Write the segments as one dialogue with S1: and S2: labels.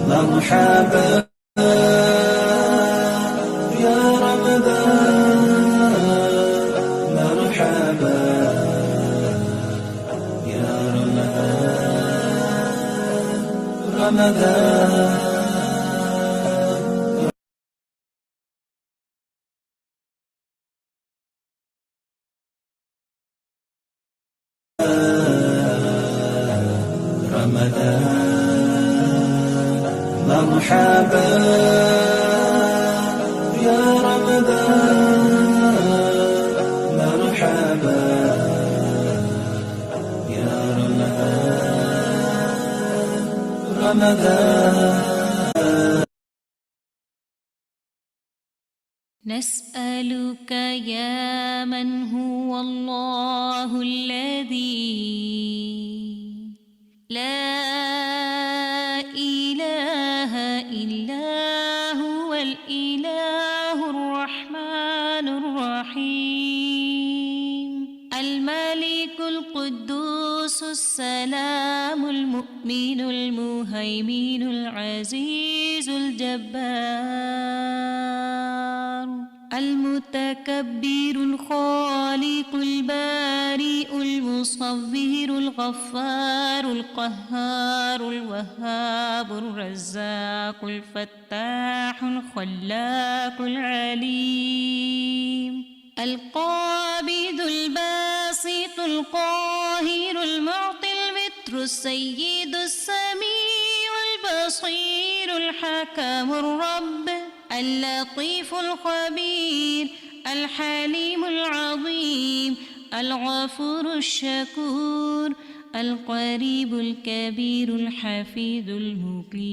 S1: مرحبا يا رمضان، مرحبا يا رمضان، رمضان مرحبا يا رمضان، مرحبا يا رمضان، رمضان.
S2: نسألك يا من هو الله الذي لا إله إلا هو الإله الرحمن الرحيم الملك القدوس السلام المؤمن المهيمن العزيز الجبار المتكبر الخالق البارئ المصور الغفار القهار الوهاب الرزاق الفتاح الخلاق العليم القابض الباسط القاهر المعطي المتر السيد السميع البصير الحكم الرب اللطيف الخبير الحليم العظيم الغفور الشكور القريب الكبير الحفيظ المقيت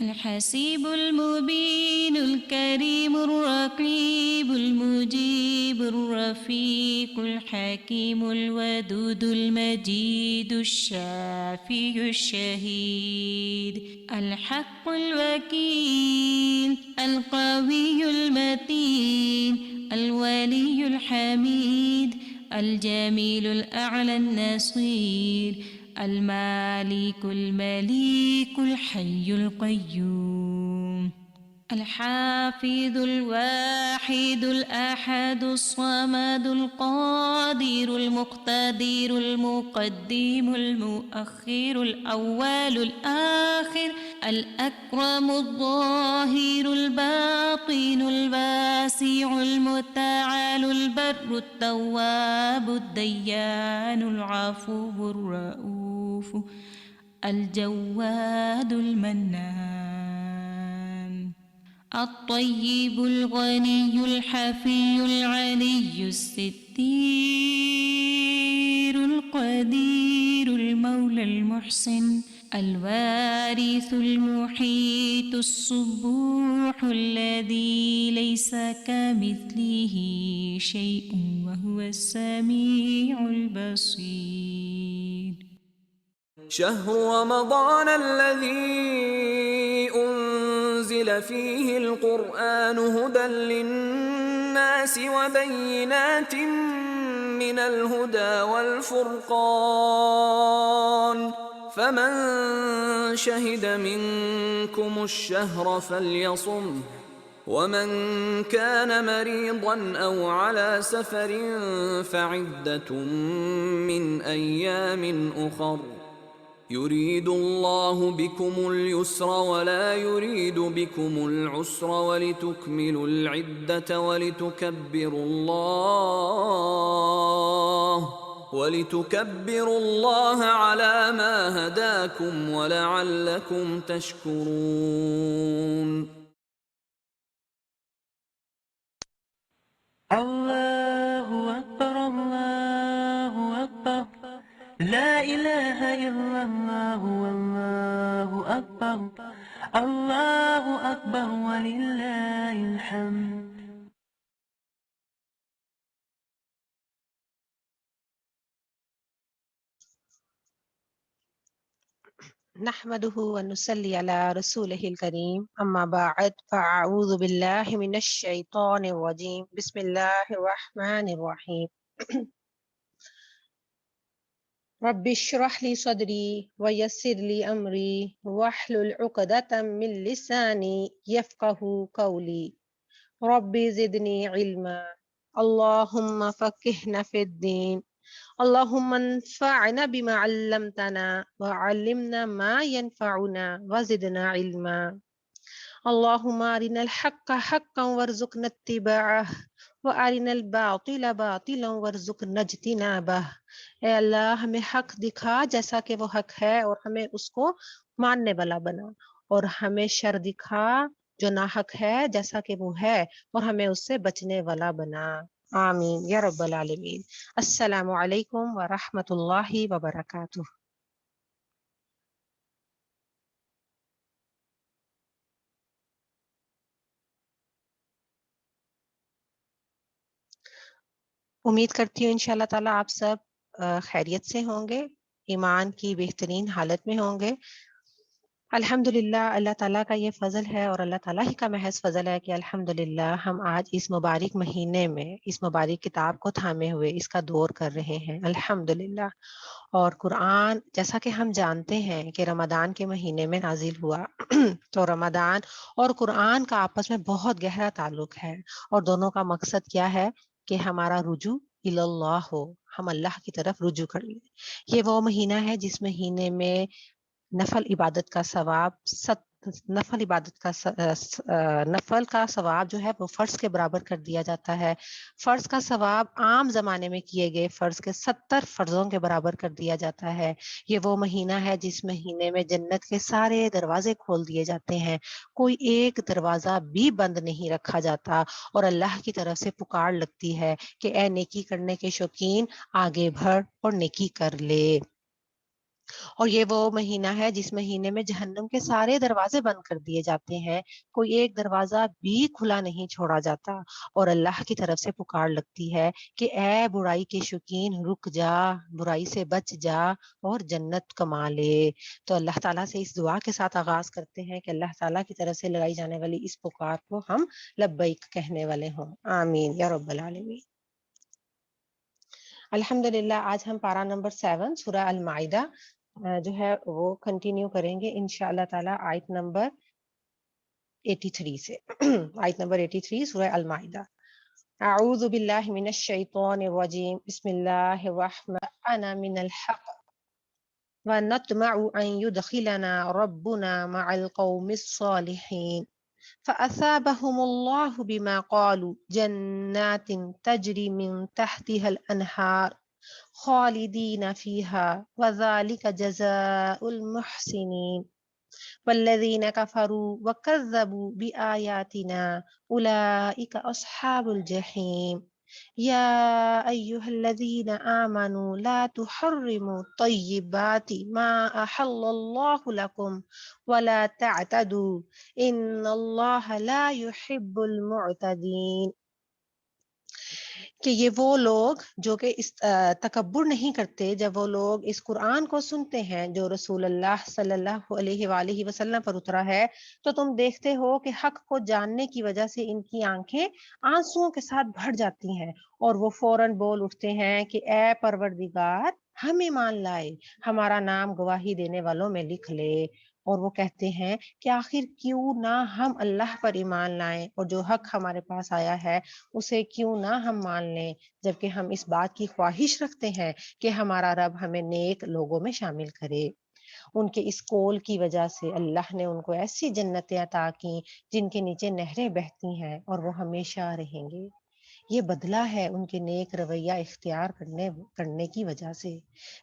S2: الحسيب المبين الكريم الرقيب المجيب الرفيق الحكيم الودود المجيد الشافي الشهيد الحق الوكيل القوي المتين الولي الحميد الجميل الأعلى النصير المالك المليك الحي القيوم الحافظ الواحد الأحد الصمد القادر المقتدر المقدم المؤخر الأول الآخر الأكرم الظاهر الباطن الواسع المتعال البر التواب الديان العفو الرؤوف الجواد المنان الطيب الغني الحفي العلي الستير القدير المولى المحسن الوارث المحيط الصبوح الذي ليس كمثله شيء وهو السميع البصير.
S3: شهر رمضان الذي أنزل فيه القرآن هدى للناس وبينات من الهدى والفرقان فمن شهد منكم الشهر فليصمه ومن كان مريضا أو على سفر فعدة من أيام أخر يريد الله بكم اليسر ولا يريد بكم العسر ولتكملوا العدة ولتكبروا الله على ما هداكم ولعلكم تشكرون.
S4: الله أكبر الله أكبر لا إله إلا الله والله أكبر الله أكبر ولله الحمد.
S5: نحمده ونصلي على رسوله الكريم أما بعد فأعوذ بالله من الشيطان الرجيم بسم الله الرحمن الرحيم. رب اشرح لي صدري ويسر لي أمري واحلل عقدة من لساني يفقه قولي رب زدني علما اللهم فقهنا في الدين اللهم انفعنا بما علمتنا وعلمنا ما ينفعنا وزدنا علما اللهم أرنا الحق حقا وارزقنا اتباعه وأرنا الباطل باطلا وارزقنا اجتنابه. اے اللہ ہمیں حق دکھا جیسا کہ وہ حق ہے اور ہمیں اس کو ماننے والا بنا، اور ہمیں شر دکھا جو ناحق ہے جیسا کہ وہ ہے اور ہمیں اس سے بچنے والا بنا. آمین یا رب العالمین. السلام علیکم ورحمۃ اللہ وبرکاتہ. امید کرتی ہوں انشاءاللہ تعالیٰ آپ سب خیریت سے ہوں گے، ایمان کی بہترین حالت میں ہوں گے. الحمدللہ اللہ تعالیٰ کا یہ فضل ہے اور اللہ تعالیٰ ہی کا محض فضل ہے کہ الحمدللہ ہم آج اس مبارک مہینے میں اس مبارک کتاب کو تھامے ہوئے اس کا دور کر رہے ہیں الحمدللہ. اور قرآن جیسا کہ ہم جانتے ہیں کہ رمضان کے مہینے میں نازل ہوا تو رمضان اور قرآن کا آپس میں بہت گہرا تعلق ہے، اور دونوں کا مقصد کیا ہے کہ ہمارا رجوع اللہ ہو، ہم اللہ کی طرف رجوع کر لیں. یہ وہ مہینہ ہے جس مہینے میں نفل عبادت کا ثواب نفل کا ثواب جو ہے وہ فرض کے برابر کر دیا جاتا ہے. فرض کا ثواب عام زمانے میں کیے گئے فرض کے 70 فرضوں کے برابر کر دیا جاتا ہے. یہ وہ مہینہ ہے جس مہینے میں جنت کے سارے دروازے کھول دیے جاتے ہیں، کوئی ایک دروازہ بھی بند نہیں رکھا جاتا، اور اللہ کی طرف سے پکار لگتی ہے کہ اے نیکی کرنے کے شوقین آگے بڑھ اور نیکی کر لے. اور یہ وہ مہینہ ہے جس مہینے میں جہنم کے سارے دروازے بند کر دیے جاتے ہیں، کوئی ایک دروازہ بھی کھلا نہیں چھوڑا جاتا، اور اللہ کی طرف سے پکار لگتی ہے کہ اے برائی کے شوقین رک جا، برائی سے بچ جا اور جنت کما لے. تو اللہ تعالیٰ سے اس دعا کے ساتھ آغاز کرتے ہیں کہ اللہ تعالیٰ کی طرف سے لگائی جانے والی اس پکار کو ہم لبیک کہنے والے ہوں. آمین یا رب العالمین. الحمدللہ آج ہم پارہ نمبر 7 سورہ المائدہ جو ہے وہ کنٹینیو کریں گے انشاءاللہ تعالی آیت نمبر 83 سے. آیت نمبر 83 سورہ المائدہ. اعوذ باللہ من الشیطان الرجیم بسم اللہ الرحمن انا من الحق ونطمع ان يدخلنا ربنا مع القوم الصالحين فأثابهم الله بما قالوا جنات تجري من تحتها الأنهار خالدين فيها وذلك جزاء المحسنين والذين كفروا وكذبوا بآياتنا أولئك أصحاب الجحيم يا أيها الذين آمنوا لا تحرموا طيبات ما أحل الله لكم ولا تعتدوا إن الله لا يحب المعتدين. کہ یہ وہ لوگ جو کہ اس تکبر نہیں کرتے جب وہ لوگ اس قرآن کو سنتے ہیں جو رسول اللہ صلی اللہ علیہ وآلہ وسلم پر اترا ہے، تو تم دیکھتے ہو کہ حق کو جاننے کی وجہ سے ان کی آنکھیں آنسوؤں کے ساتھ بھر جاتی ہیں، اور وہ فوراً بول اٹھتے ہیں کہ اے پروردگار ہم ایمان لائے، ہمارا نام گواہی دینے والوں میں لکھ لے. اور وہ کہتے ہیں کہ آخر کیوں نہ ہم اللہ پر ایمان لائیں اور جو حق ہمارے پاس آیا ہے اسے کیوں نہ ہم مان لیں، جبکہ ہم اس بات کی خواہش رکھتے ہیں کہ ہمارا رب ہمیں نیک لوگوں میں شامل کرے. ان کے اس قول کی وجہ سے اللہ نے ان کو ایسی جنتیں عطا کی جن کے نیچے نہریں بہتی ہیں اور وہ ہمیشہ رہیں گے. یہ بدلہ ہے ان کے نیک رویہ اختیار کرنے کی وجہ سے.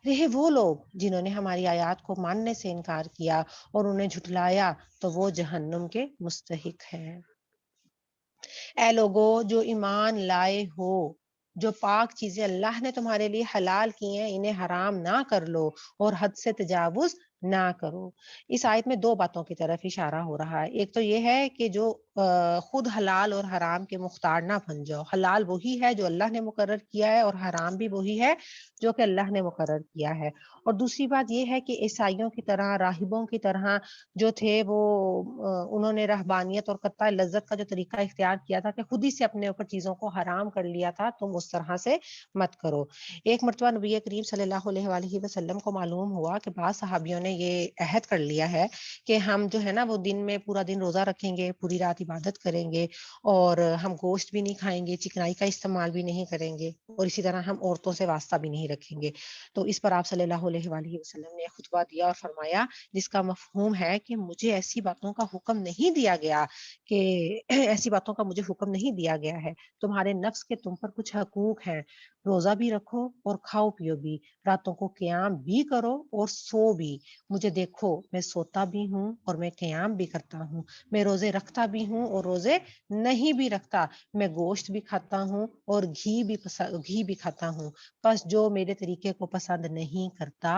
S5: رہے وہ لوگ جنہوں نے ہماری آیات کو ماننے سے انکار کیا اور انہیں جھٹلایا تو وہ جہنم کے مستحق ہیں. اے لوگو جو ایمان لائے ہو، جو پاک چیزیں اللہ نے تمہارے لیے حلال کی ہیں انہیں حرام نہ کر لو اور حد سے تجاوز نہ کرو. اس آیت میں دو باتوں کی طرف اشارہ ہو رہا ہے. ایک تو یہ ہے کہ جو خود حلال اور حرام کے مختار نہ بن جاؤ. حلال وہی ہے جو اللہ نے مقرر کیا ہے اور حرام بھی وہی ہے جو کہ اللہ نے مقرر کیا ہے. اور دوسری بات یہ ہے کہ عیسائیوں کی طرح، راہبوں کی طرح جو تھے وہ انہوں نے رہبانیت اور قطع لذت کا جو طریقہ اختیار کیا تھا کہ خود ہی سے اپنے اوپر چیزوں کو حرام کر لیا تھا، تم اس طرح سے مت کرو. ایک مرتبہ نبی کریم صلی اللہ علیہ وآلہ وسلم کو معلوم ہوا کہ بعض صحابیوں نے یہ عہد کر لیا ہے کہ ہم جو ہے نا وہ دن میں پورا دن روزہ رکھیں گے، پوری رات عبادت کریں گے، اور ہم گوشت بھی نہیں کھائیں گے، چکنائی کا استعمال بھی نہیں کریں گے، اور اسی طرح ہم عورتوں سے واسطہ بھی نہیں رکھیں گے. تو اس پر آپ صلی اللہ علیہ وآلہ وسلم نے خطبہ دیا اور فرمایا، جس کا مفہوم ہے کہ مجھے ایسی باتوں کا حکم نہیں دیا گیا، کہ ایسی باتوں کا مجھے حکم نہیں دیا گیا ہے. تمہارے نفس کے تم پر کچھ حقوق ہیں، روزہ بھی رکھو اور کھاؤ پیو بھی، راتوں کو قیام بھی کرو اور سو بھی. مجھے دیکھو، میں سوتا بھی ہوں اور میں قیام بھی کرتا ہوں، میں روزے رکھتا بھی ہوں اور روزے نہیں بھی رکھتا، میں گوشت بھی کھاتا ہوں اور گھی بھی کھاتا ہوں. بس جو میرے طریقے کو پسند نہیں کرتا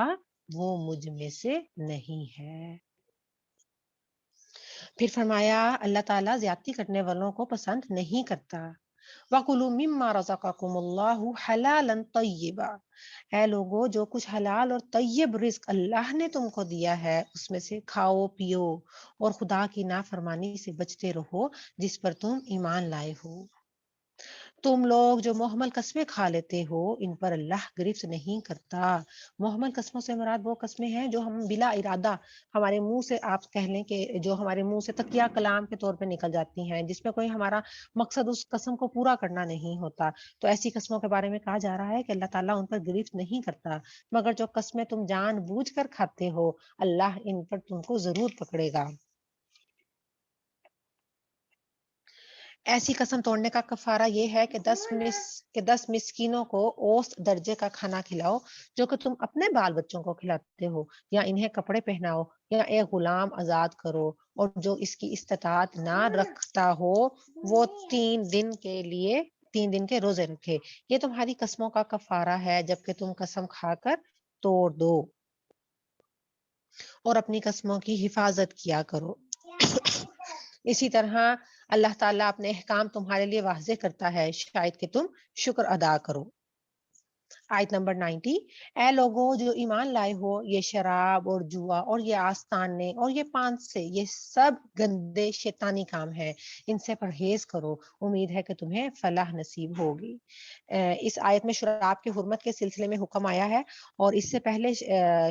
S5: وہ مجھ میں سے نہیں ہے. پھر فرمایا اللہ تعالیٰ زیادتی کرنے والوں کو پسند نہیں کرتا. وَكُلُوا مِمَّا رَزَقَكُمُ اللَّهُ حَلَالًا طَيِّبًا، اے لوگو جو کچھ حلال اور طیب رزق اللہ نے تم کو دیا ہے اس میں سے کھاؤ پیو، اور خدا کی نافرمانی سے بچتے رہو جس پر تم ایمان لائے ہو. تم لوگ جو محمل قسمیں کھا لیتے ہو ان پر اللہ گرفت نہیں کرتا. محمل قسموں سے مراد وہ قسمیں ہیں جو ہم بلا ارادہ ہمارے منہ سے، آپ کہہ لیں کہ جو ہمارے منہ سے تقیہ کلام کے طور پہ نکل جاتی ہیں، جس میں کوئی ہمارا مقصد اس قسم کو پورا کرنا نہیں ہوتا. تو ایسی قسموں کے بارے میں کہا جا رہا ہے کہ اللہ تعالیٰ ان پر گرفت نہیں کرتا، مگر جو قسمیں تم جان بوجھ کر کھاتے ہو اللہ ان پر تم کو ضرور پکڑے گا. ایسی قسم توڑنے کا کفارہ یہ ہے کہ 10 مسکینوں کو اوسط درجے کا کھانا کھلاؤ جو کہ تم اپنے بال بچوں کو کھلاتے ہو، یا انہیں کپڑے پہناؤ، یا ایک غلام آزاد کرو. اور جو اس کی استطاعت نہ رکھتا ہو وہ 3 دن کے روزے رکھے. یہ تمہاری قسموں کا کفارہ ہے جبکہ تم قسم کھا کر توڑ دو، اور اپنی قسموں کی حفاظت کیا کرو. اسی طرح اللہ تعالیٰ اپنے احکام تمہارے لیے واضح کرتا ہے شاید کہ تم شکر ادا کرو. آیت نمبر 90، اے لوگوں جو ایمان لائے ہو، یہ شراب اور جوا اور یہ آستانے اور یہ پانس سے، یہ سب گندے شیطانی کام ہیں، ان سے پرہیز کرو، امید ہے کہ تمہیں فلاح نصیب ہوگی. اس آیت میں شراب کی حرمت کے سلسلے میں حکم آیا ہے، اور اس سے پہلے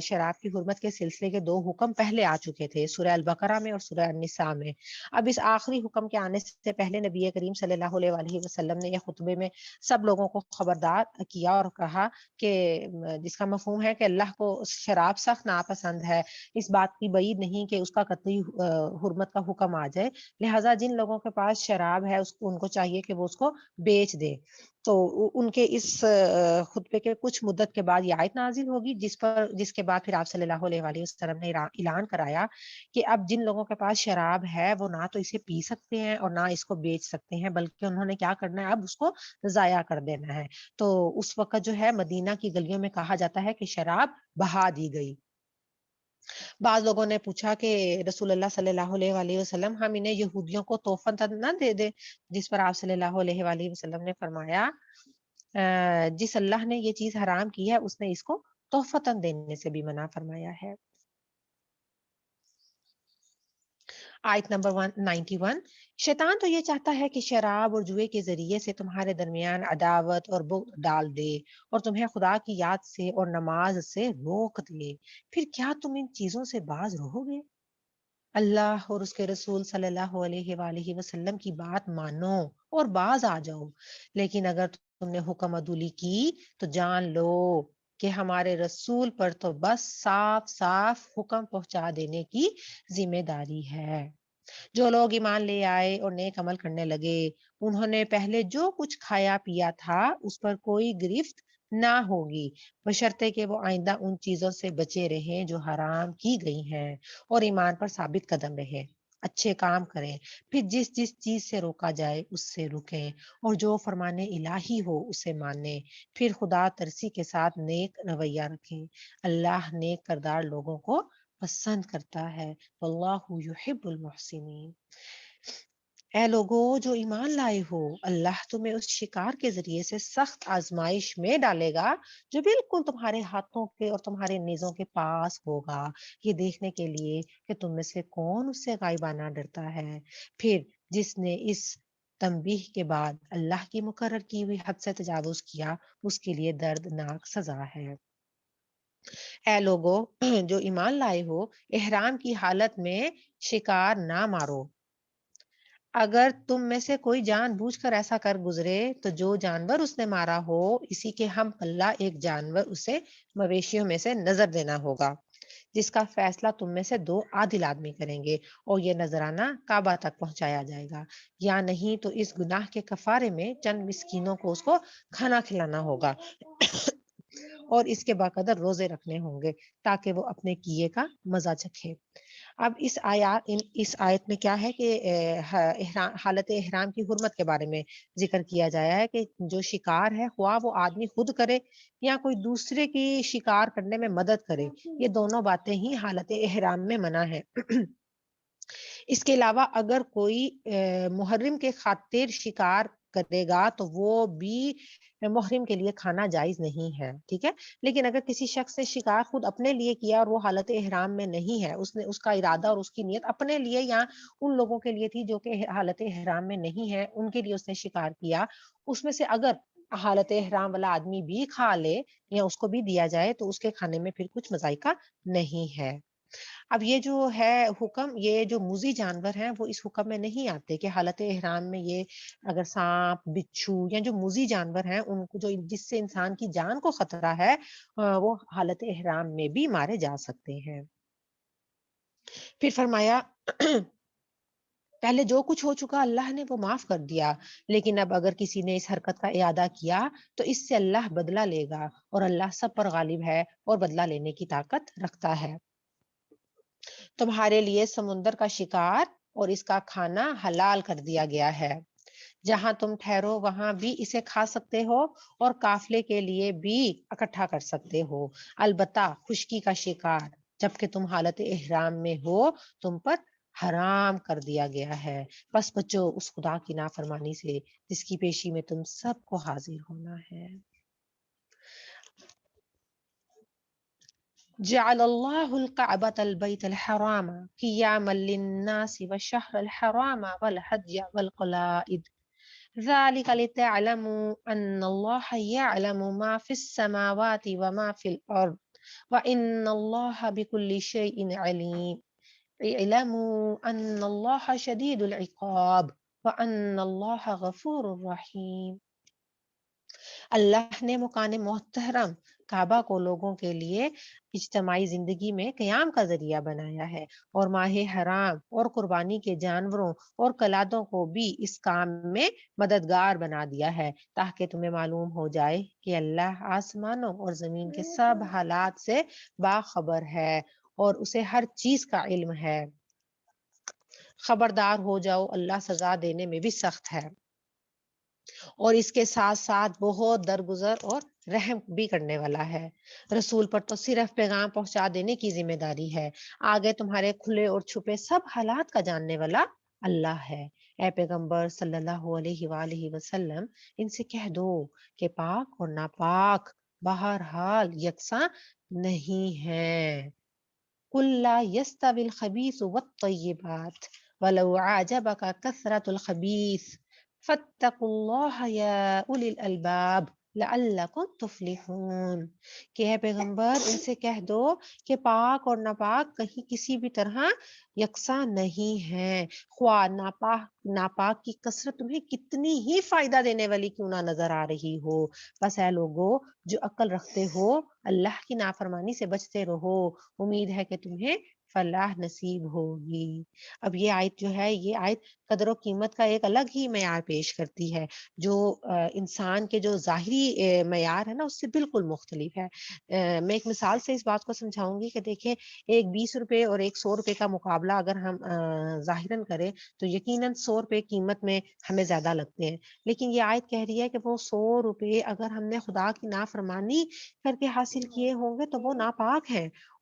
S5: شراب کی حرمت کے سلسلے کے 2 حکم پہلے آ چکے تھے، سورہ البقرہ میں اور سورہ النساء میں. اب اس آخری حکم کے آنے سے پہلے نبی کریم صلی اللہ علیہ وآلہ وسلم نے یہ خطبے میں سب لوگوں کو خبردار کیا اور کہا کہ جس کا مفہوم ہے کہ اللہ کو شراب سخت ناپسند ہے، اس بات کی بعید نہیں کہ اس کا قطعی حرمت کا حکم آ جائے، لہٰذا جن لوگوں کے پاس شراب ہے ان کو چاہیے کہ وہ اس کو بیچ دے. تو ان کے اس خطبے کے کچھ مدت کے بعد یہ آیت نازل ہوگی، جس کے بعد پھر آپ صلی اللہ علیہ وآلہ وسلم نے اعلان کرایا کہ اب جن لوگوں کے پاس شراب ہے وہ نہ تو اسے پی سکتے ہیں اور نہ اس کو بیچ سکتے ہیں، بلکہ انہوں نے کیا کرنا ہے، اب اس کو ضائع کر دینا ہے. تو اس وقت جو ہے مدینہ کی گلیوں میں کہا جاتا ہے کہ شراب بہا دی گئی. بعض لوگوں نے پوچھا کہ رسول اللہ صلی اللہ علیہ وآلہ وسلم ہم انہیں یہودیوں کو تحفہ نہ دے دیں، جس پر آپ صلی اللہ علیہ وآلہ وسلم نے فرمایا جس اللہ نے یہ چیز حرام کی ہے اس نے اس کو تحفتاً دینے سے بھی منع فرمایا ہے. آیت نمبر 191، شیطان تو یہ چاہتا ہے کہ شراب اور جوئے کے ذریعے سے تمہارے درمیان عداوت اور بغض ڈال دے اور تمہیں خدا کی یاد سے اور نماز سے روک دے. پھر کیا تم ان چیزوں سے باز رہو گے؟ اللہ اور اس کے رسول صلی اللہ علیہ وآلہ وسلم کی بات مانو اور باز آ جاؤ. لیکن اگر تم نے حکم عدولی کی تو جان لو کہ ہمارے رسول پر تو بس صاف صاف حکم پہنچا دینے کی ذمہ داری ہے. جو لوگ ایمان لے آئے اور نیک عمل کرنے لگے انہوں نے پہلے جو کچھ کھایا پیا تھا اس پر کوئی گرفت نہ ہوگی، بشرطے کہ وہ آئندہ ان چیزوں سے بچے رہیں جو حرام کی گئی ہیں اور ایمان پر ثابت قدم رہیں، اچھے کام کریں، پھر جس چیز سے روکا جائے اس سے رکیں، اور جو فرمان الہی ہو اسے مانیں، پھر خدا ترسی کے ساتھ نیک رویہ رکھیں. اللہ نیک کردار لوگوں کو پسند کرتا ہے، واللہ یحب المحسنین. اے لوگو جو ایمان لائے ہو، اللہ تمہیں اس شکار کے ذریعے سے سخت آزمائش میں ڈالے گا جو بالکل تمہارے ہاتھوں کے اور تمہارے نیزوں کے پاس ہوگا، یہ دیکھنے کے لیے کہ تم میں سے کون اس سے غائبانہ ڈرتا ہے۔ پھر جس نے اس تنبیہ کے بعد اللہ کی مقرر کی ہوئی حد سے تجاوز کیا، اس کے لیے دردناک سزا ہے۔ اے لوگو جو ایمان لائے ہو، احرام کی حالت میں شکار نہ مارو۔ اگر تم میں سے کوئی جان بوجھ کر ایسا کر گزرے تو جو جانور اس نے مارا ہو اسی کے ہم پلہ ایک جانور اسے مویشیوں میں سے نظر دینا ہوگا، جس کا فیصلہ تم میں سے 2 عادل آدمی کریں گے، اور یہ نذرانہ کعبہ تک پہنچایا جائے گا، یا نہیں تو اس گناہ کے کفارے میں چند مسکینوں کو اس کو کھانا کھلانا ہوگا اور اس کے باقدر روزے رکھنے ہوں گے تاکہ وہ اپنے کیے کا مزہ چکھے۔ اب اس آیت میں کیا ہے کہ حالت احرام کی حرمت کے بارے میں ذکر کیا جایا ہے کہ جو شکار ہے، خواہ وہ آدمی خود کرے یا کوئی دوسرے کی شکار کرنے میں مدد کرے، یہ دونوں باتیں ہی حالت احرام میں منع ہے۔ اس کے علاوہ اگر کوئی محرم کے خاطر شکار کرے گا تو وہ بھی محرم کے لیے کھانا جائز نہیں ہے، ٹھیک ہے۔ لیکن اگر کسی شخص نے شکار خود اپنے لیے کیا اور وہ حالت احرام میں نہیں ہے، اس کا ارادہ اور اس کی نیت اپنے لیے یا ان لوگوں کے لیے تھی جو کہ حالت احرام میں نہیں ہے، ان کے لیے اس نے شکار کیا، اس میں سے اگر حالت احرام والا آدمی بھی کھا لے یا اس کو بھی دیا جائے تو اس کے کھانے میں پھر کچھ مذائقہ نہیں ہے۔ اب یہ جو ہے حکم، یہ جو موذی جانور ہیں وہ اس حکم میں نہیں آتے کہ حالت احرام میں یہ اگر سانپ، بچھو یا جو موذی جانور ہیں ان کو جس سے انسان کی جان کو خطرہ ہے وہ حالت احرام میں بھی مارے جا سکتے ہیں۔ پھر فرمایا پہلے جو کچھ ہو چکا اللہ نے وہ معاف کر دیا، لیکن اب اگر کسی نے اس حرکت کا اعادہ کیا تو اس سے اللہ بدلہ لے گا، اور اللہ سب پر غالب ہے اور بدلہ لینے کی طاقت رکھتا ہے۔ تمہارے لیے سمندر کا شکار اور اس کا کھانا حلال کر دیا گیا ہے، جہاں تم ٹھہرو وہاں بھی اسے کھا سکتے ہو اور قافلے کے لیے بھی اکٹھا کر سکتے ہو، البتہ خشکی کا شکار جبکہ تم حالت احرام میں ہو تم پر حرام کر دیا گیا ہے، بس بچو اس خدا کی نافرمانی سے جس کی پیشی میں تم سب کو حاضر ہونا ہے۔ جعل الله الكعبة البيت الحرام قياما للناس والشهر الحرام والحج والقلائد ذلك لتعلموا أن الله يعلم ما في السماوات وما في الأرض وإن الله بكل شيء عليم اعلموا أن الله شديد العقاب وأن الله غفور رحيم۔ اللہ نے مکان محترم کعبہ کو لوگوں کے لیے اجتماعی زندگی میں قیام کا ذریعہ بنایا ہے، اور ماہ حرام اور قربانی کے جانوروں اور کلادوں کو بھی اس کام میں مددگار بنا دیا ہے تاکہ تمہیں معلوم ہو جائے کہ اللہ آسمانوں اور زمین کے سب حالات سے باخبر ہے اور اسے ہر چیز کا علم ہے۔ خبردار ہو جاؤ، اللہ سزا دینے میں بھی سخت ہے اور اس کے ساتھ ساتھ بہت درگزر اور رحم بھی کرنے والا ہے۔ رسول پر تو صرف پیغام پہنچا دینے کی ذمہ داری ہے، آگے تمہارے کھلے اور چھپے سب حالات کا جاننے والا اللہ ہے۔ اے پیغمبر صلی اللہ علیہ وآلہ وسلم ان سے کہہ دو کہ پاک اور ناپاک بہرحال یکساں نہیں ہیں۔ قل لا يستوي الخبيث والطيبات ولو أعجبك كثرة الخبيث فاتقوا الله يا أولي الألباب لعلكم تفلحون۔ کہ ہے پیغمبر ان سے کہہ دو کہ پاک اور ناپاک کہیں کسی بھی طرح یکساں نہیں ہیں، خواہ ناپاک کی کثرت تمہیں کتنی ہی فائدہ دینے والی کیوں نہ نظر آ رہی ہو۔ بس اے لوگو جو عقل رکھتے ہو اللہ کی نافرمانی سے بچتے رہو، امید ہے کہ تمہیں فلاح نصیب ہوگی۔ اب یہ آیت جو ہے، یہ آیت قدر و قیمت کا ایک الگ ہی معیار پیش کرتی ہے جو انسان کے جو ظاہری معیار ہے نا اس سے بالکل مختلف ہے۔ میں ایک مثال سے اس بات کو سمجھاؤں گی کہ دیکھیں ایک 20 روپے اور ایک 100 روپے کا مقابلہ اگر ہم ظاہراً کریں تو یقیناً 100 روپے قیمت میں ہمیں زیادہ لگتے ہیں، لیکن یہ آیت کہہ رہی ہے کہ وہ 100 روپے اگر ہم نے خدا کی نافرمانی کر کے حاصل کیے ہوں گے تو وہ ناپاک ہیں،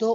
S5: 2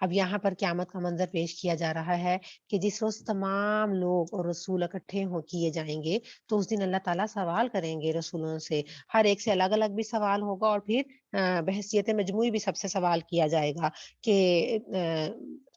S5: اب یہاں پر قیامت کا منظر پیش کیا جا رہا ہے کہ جس روز تمام لوگ اور رسول اکٹھے کیے جائیں گے تو اس دن اللہ تعالیٰ سوال کریں گے رسولوں سے، ہر ایک سے الگ الگ بھی سوال ہوگا، اور پھر بحیثیت مجموعی بھی سب سے سوال کیا جائے گا کہ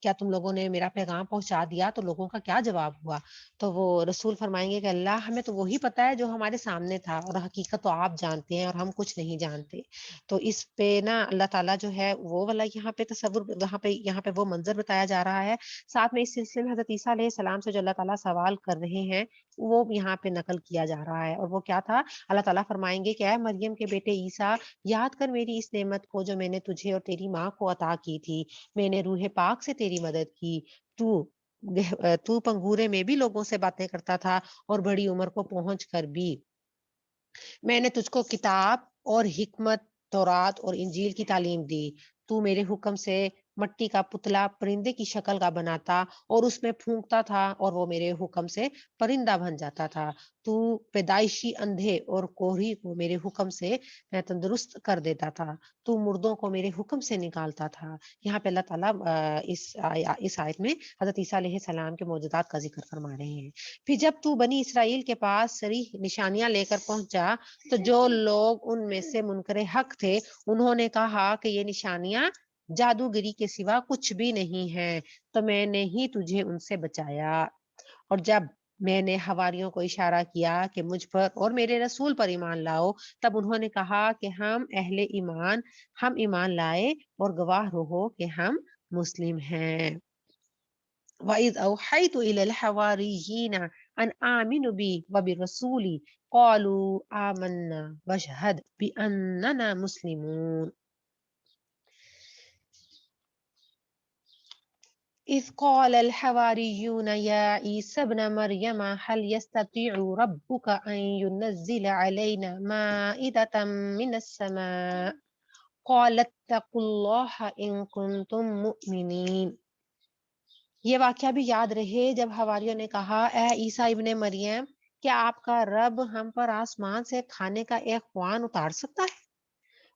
S5: کیا تم لوگوں نے میرا پیغام پہنچا دیا؟ تو لوگوں کا کیا جواب ہوا؟ تو وہ رسول فرمائیں گے کہ اللہ، ہمیں تو وہی پتا ہے جو ہمارے سامنے تھا، اور حقیقت تو آپ جانتے ہیں اور ہم کچھ نہیں جانتے۔ تو اس پہ نا اللہ تعالیٰ جو ہے وہ والا یہاں پہ تصور، یہاں پہ وہ منظر بتایا جا رہا ہے۔ ساتھ میں اس سلسلے میں حضرت عیسیٰ علیہ السلام سے جو اللہ تعالیٰ سوال کر رہے ہیں وہ یہاں پہ نقل کیا جا رہا ہے، اور وہ کیا تھا؟ اللہ تعالیٰ فرمائیں گے کہ اے مریم کے بیٹے عیسیٰ، یاد کر میری اس نعمت کو جو میں نے تجھے اور تیری ماں کو عطا کی تھی۔ میں نے روح پاک سے تیری مدد کی، تو پنگورے میں بھی لوگوں سے باتیں کرتا تھا، اور بڑی عمر کو پہنچ کر بھی میں نے تجھ کو کتاب اور حکمت، تورات اور انجیل کی تعلیم دی۔ تو میرے حکم سے مٹی کا پتلا پرندے کی شکل کا بناتا اور اس میں پھونکتا تھا، اور وہ میرے حکم سے پرندہ بن جاتا تھا۔ تو پیدائشی اندھے اور کوہری کو میرے حکم سے تندرست کر دیتا تھا۔ تو مردوں کو میرے حکم سے نکالتا تھا۔ یہاں پہ اللہ تعالیٰ اس آیت میں حضرت عیسیٰ علیہ السلام کے معجزات کا ذکر فرما رہے ہیں۔ پھر جب تو بنی اسرائیل کے پاس صریح نشانیاں لے کر پہنچا تو جو لوگ ان میں سے منکر حق تھے انہوں نے کہا کہ یہ نشانیاں جادوگری کے سوا کچھ بھی نہیں ہے، تو میں نے ہی تجھے ان سے بچایا۔ اور جب میں نے حواریوں کو اشارہ کیا کہ مجھ پر اور میرے رسول پر ایمان لاؤ، تب انہوں نے کہا کہ ہم اہل ایمان، ہم ایمان لائے اور گواہ رہو کہ ہم مسلم ہیں۔ وَإِذْ أَوْحَيْتُ إِلَى الْحَوَارِيِّينَ أَنْ آمِنُوا بِي وَبِرَسُولِي قَالُوا آمَنَّا وَاشْهَدْ بِأَنَّنَا مُسْلِمُونَ۔ إذ قال الحواريون يا عيسى ابن مريم هل يستطيع ربك أن ينزل علينا مائدة من السماء قال اتقوا الله إن كنتم مؤمنين۔ یہ واقعہ بھی یاد رہے جب حواریوں نے کہا، اے عیسیٰ ابن مریم، کیا آپ کا رب ہم پر آسمان سے کھانے کا ایک خوان اتار سکتا ہے؟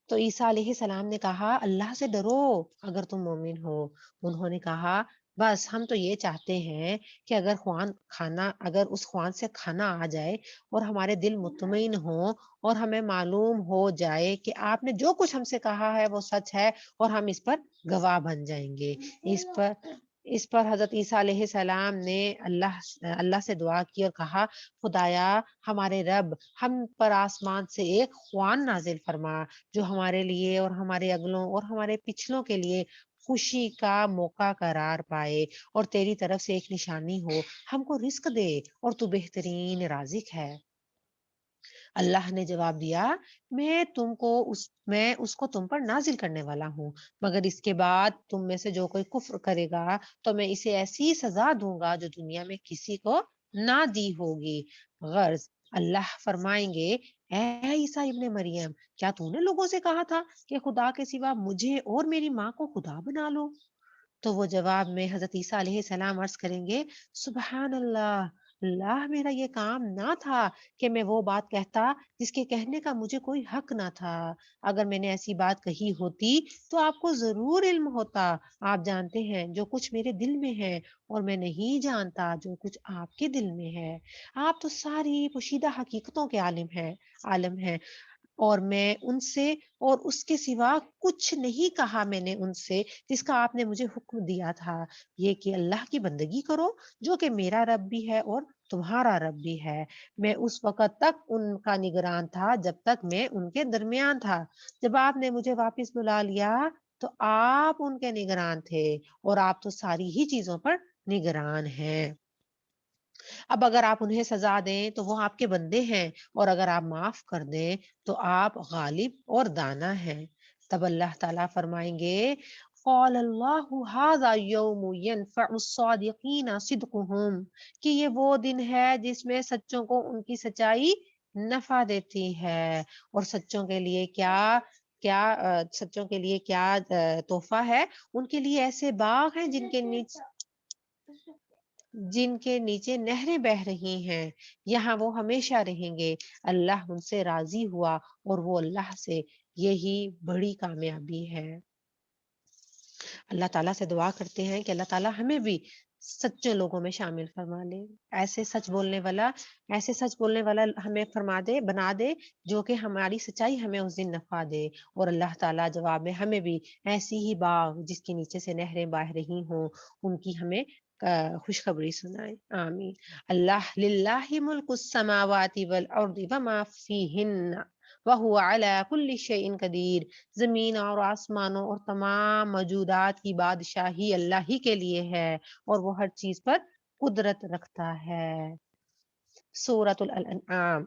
S5: تو عیسیٰ علیہ السلام نے کہا، اللہ سے ڈرو اگر تم مومن ہو۔ انہوں نے کہا، بس ہم تو یہ چاہتے ہیں کہ اگر اس خوان سے کھانا آ جائے اور ہمارے دل مطمئن ہوں اور ہمیں معلوم ہو جائے کہ آپ نے جو کچھ ہم سے کہا ہے وہ سچ ہے، اور ہم اس پر گواہ بن جائیں گے۔ اس پر حضرت عیسیٰ علیہ السلام نے اللہ سے دعا کی اور کہا، خدایا ہمارے رب، ہم پر آسمان سے ایک خوان نازل فرما جو ہمارے لیے اور ہمارے اگلوں اور ہمارے پچھلوں کے لیے خوشی کا موقع قرار پائے، اور تیری طرف سے ایک نشانی ہو، ہم کو رزق دے، اور تو بہترین رازق ہے۔ اللہ نے جواب دیا، میں اس کو تم پر نازل کرنے والا ہوں، مگر اس کے بعد تم میں سے جو کوئی کفر کرے گا تو میں اسے ایسی سزا دوں گا جو دنیا میں کسی کو نہ دی ہوگی۔ غرض اللہ فرمائیں گے، اے عیسیٰ ابن مریم، کیا تو نے لوگوں سے کہا تھا کہ خدا کے سوا مجھے اور میری ماں کو خدا بنا لو؟ تو وہ جواب میں حضرت عیسیٰ علیہ السلام عرض کریں گے، سبحان اللہ، اللہ، میرا یہ کام نہ تھا کہ میں وہ بات کہتا جس کے کہنے کا مجھے کوئی حق نہ تھا۔ اگر میں نے ایسی بات کہی ہوتی تو آپ کو ضرور علم ہوتا۔ آپ جانتے ہیں جو کچھ میرے دل میں ہے، اور میں نہیں جانتا جو کچھ آپ کے دل میں ہے۔ آپ تو ساری پوشیدہ حقیقتوں کے عالم ہیں، اور میں ان سے اور اس کے سوا کچھ نہیں کہا میں نے ان سے جس کا آپ نے مجھے حکم دیا تھا، یہ کہ اللہ کی بندگی کرو جو کہ میرا رب بھی ہے اور تمہارا رب بھی ہے۔ میں اس وقت تک ان کا نگران تھا جب تک میں ان کے درمیان تھا۔ جب آپ نے مجھے واپس بلا لیا تو آپ ان کے نگران تھے، اور آپ تو ساری ہی چیزوں پر نگران ہیں۔ اب اگر آپ انہیں سزا دیں تو وہ آپ کے بندے ہیں، اور اگر آپ معاف کر دیں تو آپ غالب اور دانا ہیں۔ تب اللہ تعالیٰ فرمائیں گے، قال اللہ ھذا یوم ینفع الصادقین صدقہم، کہ یہ وہ دن ہے جس میں سچوں کو ان کی سچائی نفع دیتی ہے۔ اور سچوں کے لیے کیا تحفہ ہے؟ ان کے لیے ایسے باغ ہیں جن کے نیچے نہریں بہہ رہی ہیں، یہاں وہ ہمیشہ رہیں گے۔ اللہ ان سے راضی ہوا، اور وہ اللہ سے یہی بڑی کامیابی ہے۔ اللہ تعالیٰ سے دعا کرتے ہیں کہ اللہ تعالیٰ ہمیں بھی سچے لوگوں میں شامل فرما لے، ایسے سچ بولنے والا ہمیں فرما دے، بنا دے، جو کہ ہماری سچائی ہمیں اس دن نفع دے، اور اللہ تعالیٰ جواب میں ہمیں بھی ایسی ہی باغ جس کے نیچے سے نہریں بہہ رہی ہوں ان کی ہمیں خوشخبری سنائے، آمین۔ اللہ للہ ملک السماوات والارض وما فیہن وہو علی کل شیء قدیر، زمین اور آسمانوں اور تمام موجودات کی بادشاہی اللہ ہی کے لیے ہے اور وہ ہر چیز پر قدرت رکھتا ہے۔ سورۃ الانعام،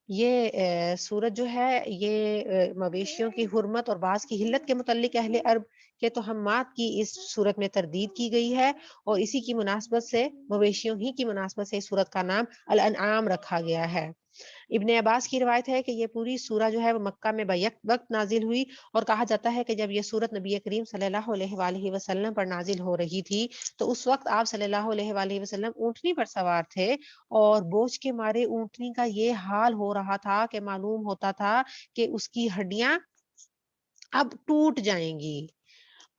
S5: یہ سورت جو ہے یہ مویشیوں کی حرمت اور بعض کی حلت کے متعلق اہل عرب کے توہمات کی اس سورت میں تردید کی گئی ہے، اور اسی کی مناسبت سے مویشیوں ہی کی مناسبت سے اس سورت کا نام الانعام رکھا گیا ہے۔ ابن عباس کی روایت ہے کہ یہ پوری سورہ جو ہے وہ مکہ میں بیک وقت نازل ہوئی، اور کہا جاتا ہے کہ جب یہ سورت نبی کریم صلی اللہ علیہ وآلہ وسلم پر نازل ہو رہی تھی تو اس وقت آپ صلی اللہ علیہ وآلہ وسلم اونٹنی پر سوار تھے، اور بوجھ کے مارے اونٹنی کا یہ حال ہو رہا تھا کہ معلوم ہوتا تھا کہ اس کی ہڈیاں اب ٹوٹ جائیں گی۔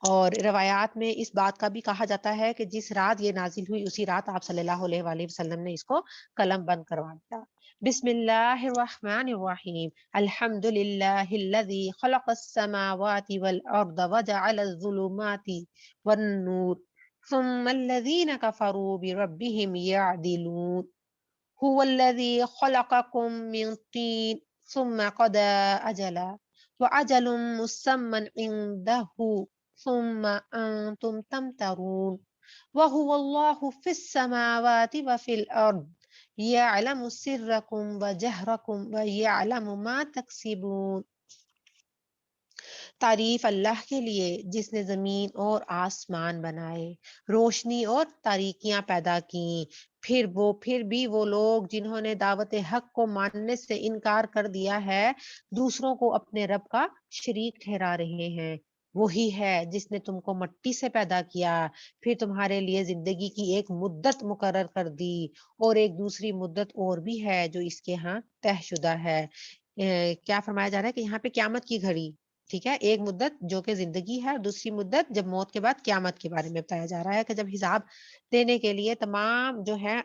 S5: اور روایات میں اس بات کا بھی کہا جاتا ہے کہ جس رات یہ نازل ہوئی اسی رات آپ صلی اللہ علیہ وآلہ وسلم نے اس کو قلم بند کروا دیا۔ بسم اللہ الرحمن الرحیم، الحمد للہ الذی خلق السماوات والارض وجعل الظلمات والنور ثم الذین کفروا بربهم یعدلون، هو الذی خلقکم من طین ثم قضى اجلا وعجل مسمى عنده ثم أنتم تمترون، وهو الله في السماوات وفي الأرض يعلم سركم وجهركم ويعلم ما تكسبون۔ تعریف اللہ کے لیے جس نے زمین اور آسمان بنائے، روشنی اور تاریکیاں پیدا کیں، پھر بھی وہ لوگ جنہوں نے دعوت حق کو ماننے سے انکار کر دیا ہے دوسروں کو اپنے رب کا شریک ٹھہرا رہے ہیں۔ وہی ہے جس نے تم کو مٹی سے پیدا کیا، پھر تمہارے لیے زندگی کی ایک مدت مقرر کر دی، اور ایک دوسری مدت اور بھی ہے جو اس کے ہاں طے شدہ ہے۔ کیا فرمایا جا رہا ہے کہ یہاں پہ قیامت کی گھڑی، ٹھیک ہے، ایک مدت جو کہ زندگی ہے، دوسری مدت جب موت کے بعد قیامت کے بارے میں بتایا جا رہا ہے کہ جب حساب دینے کے لیے تمام جو ہے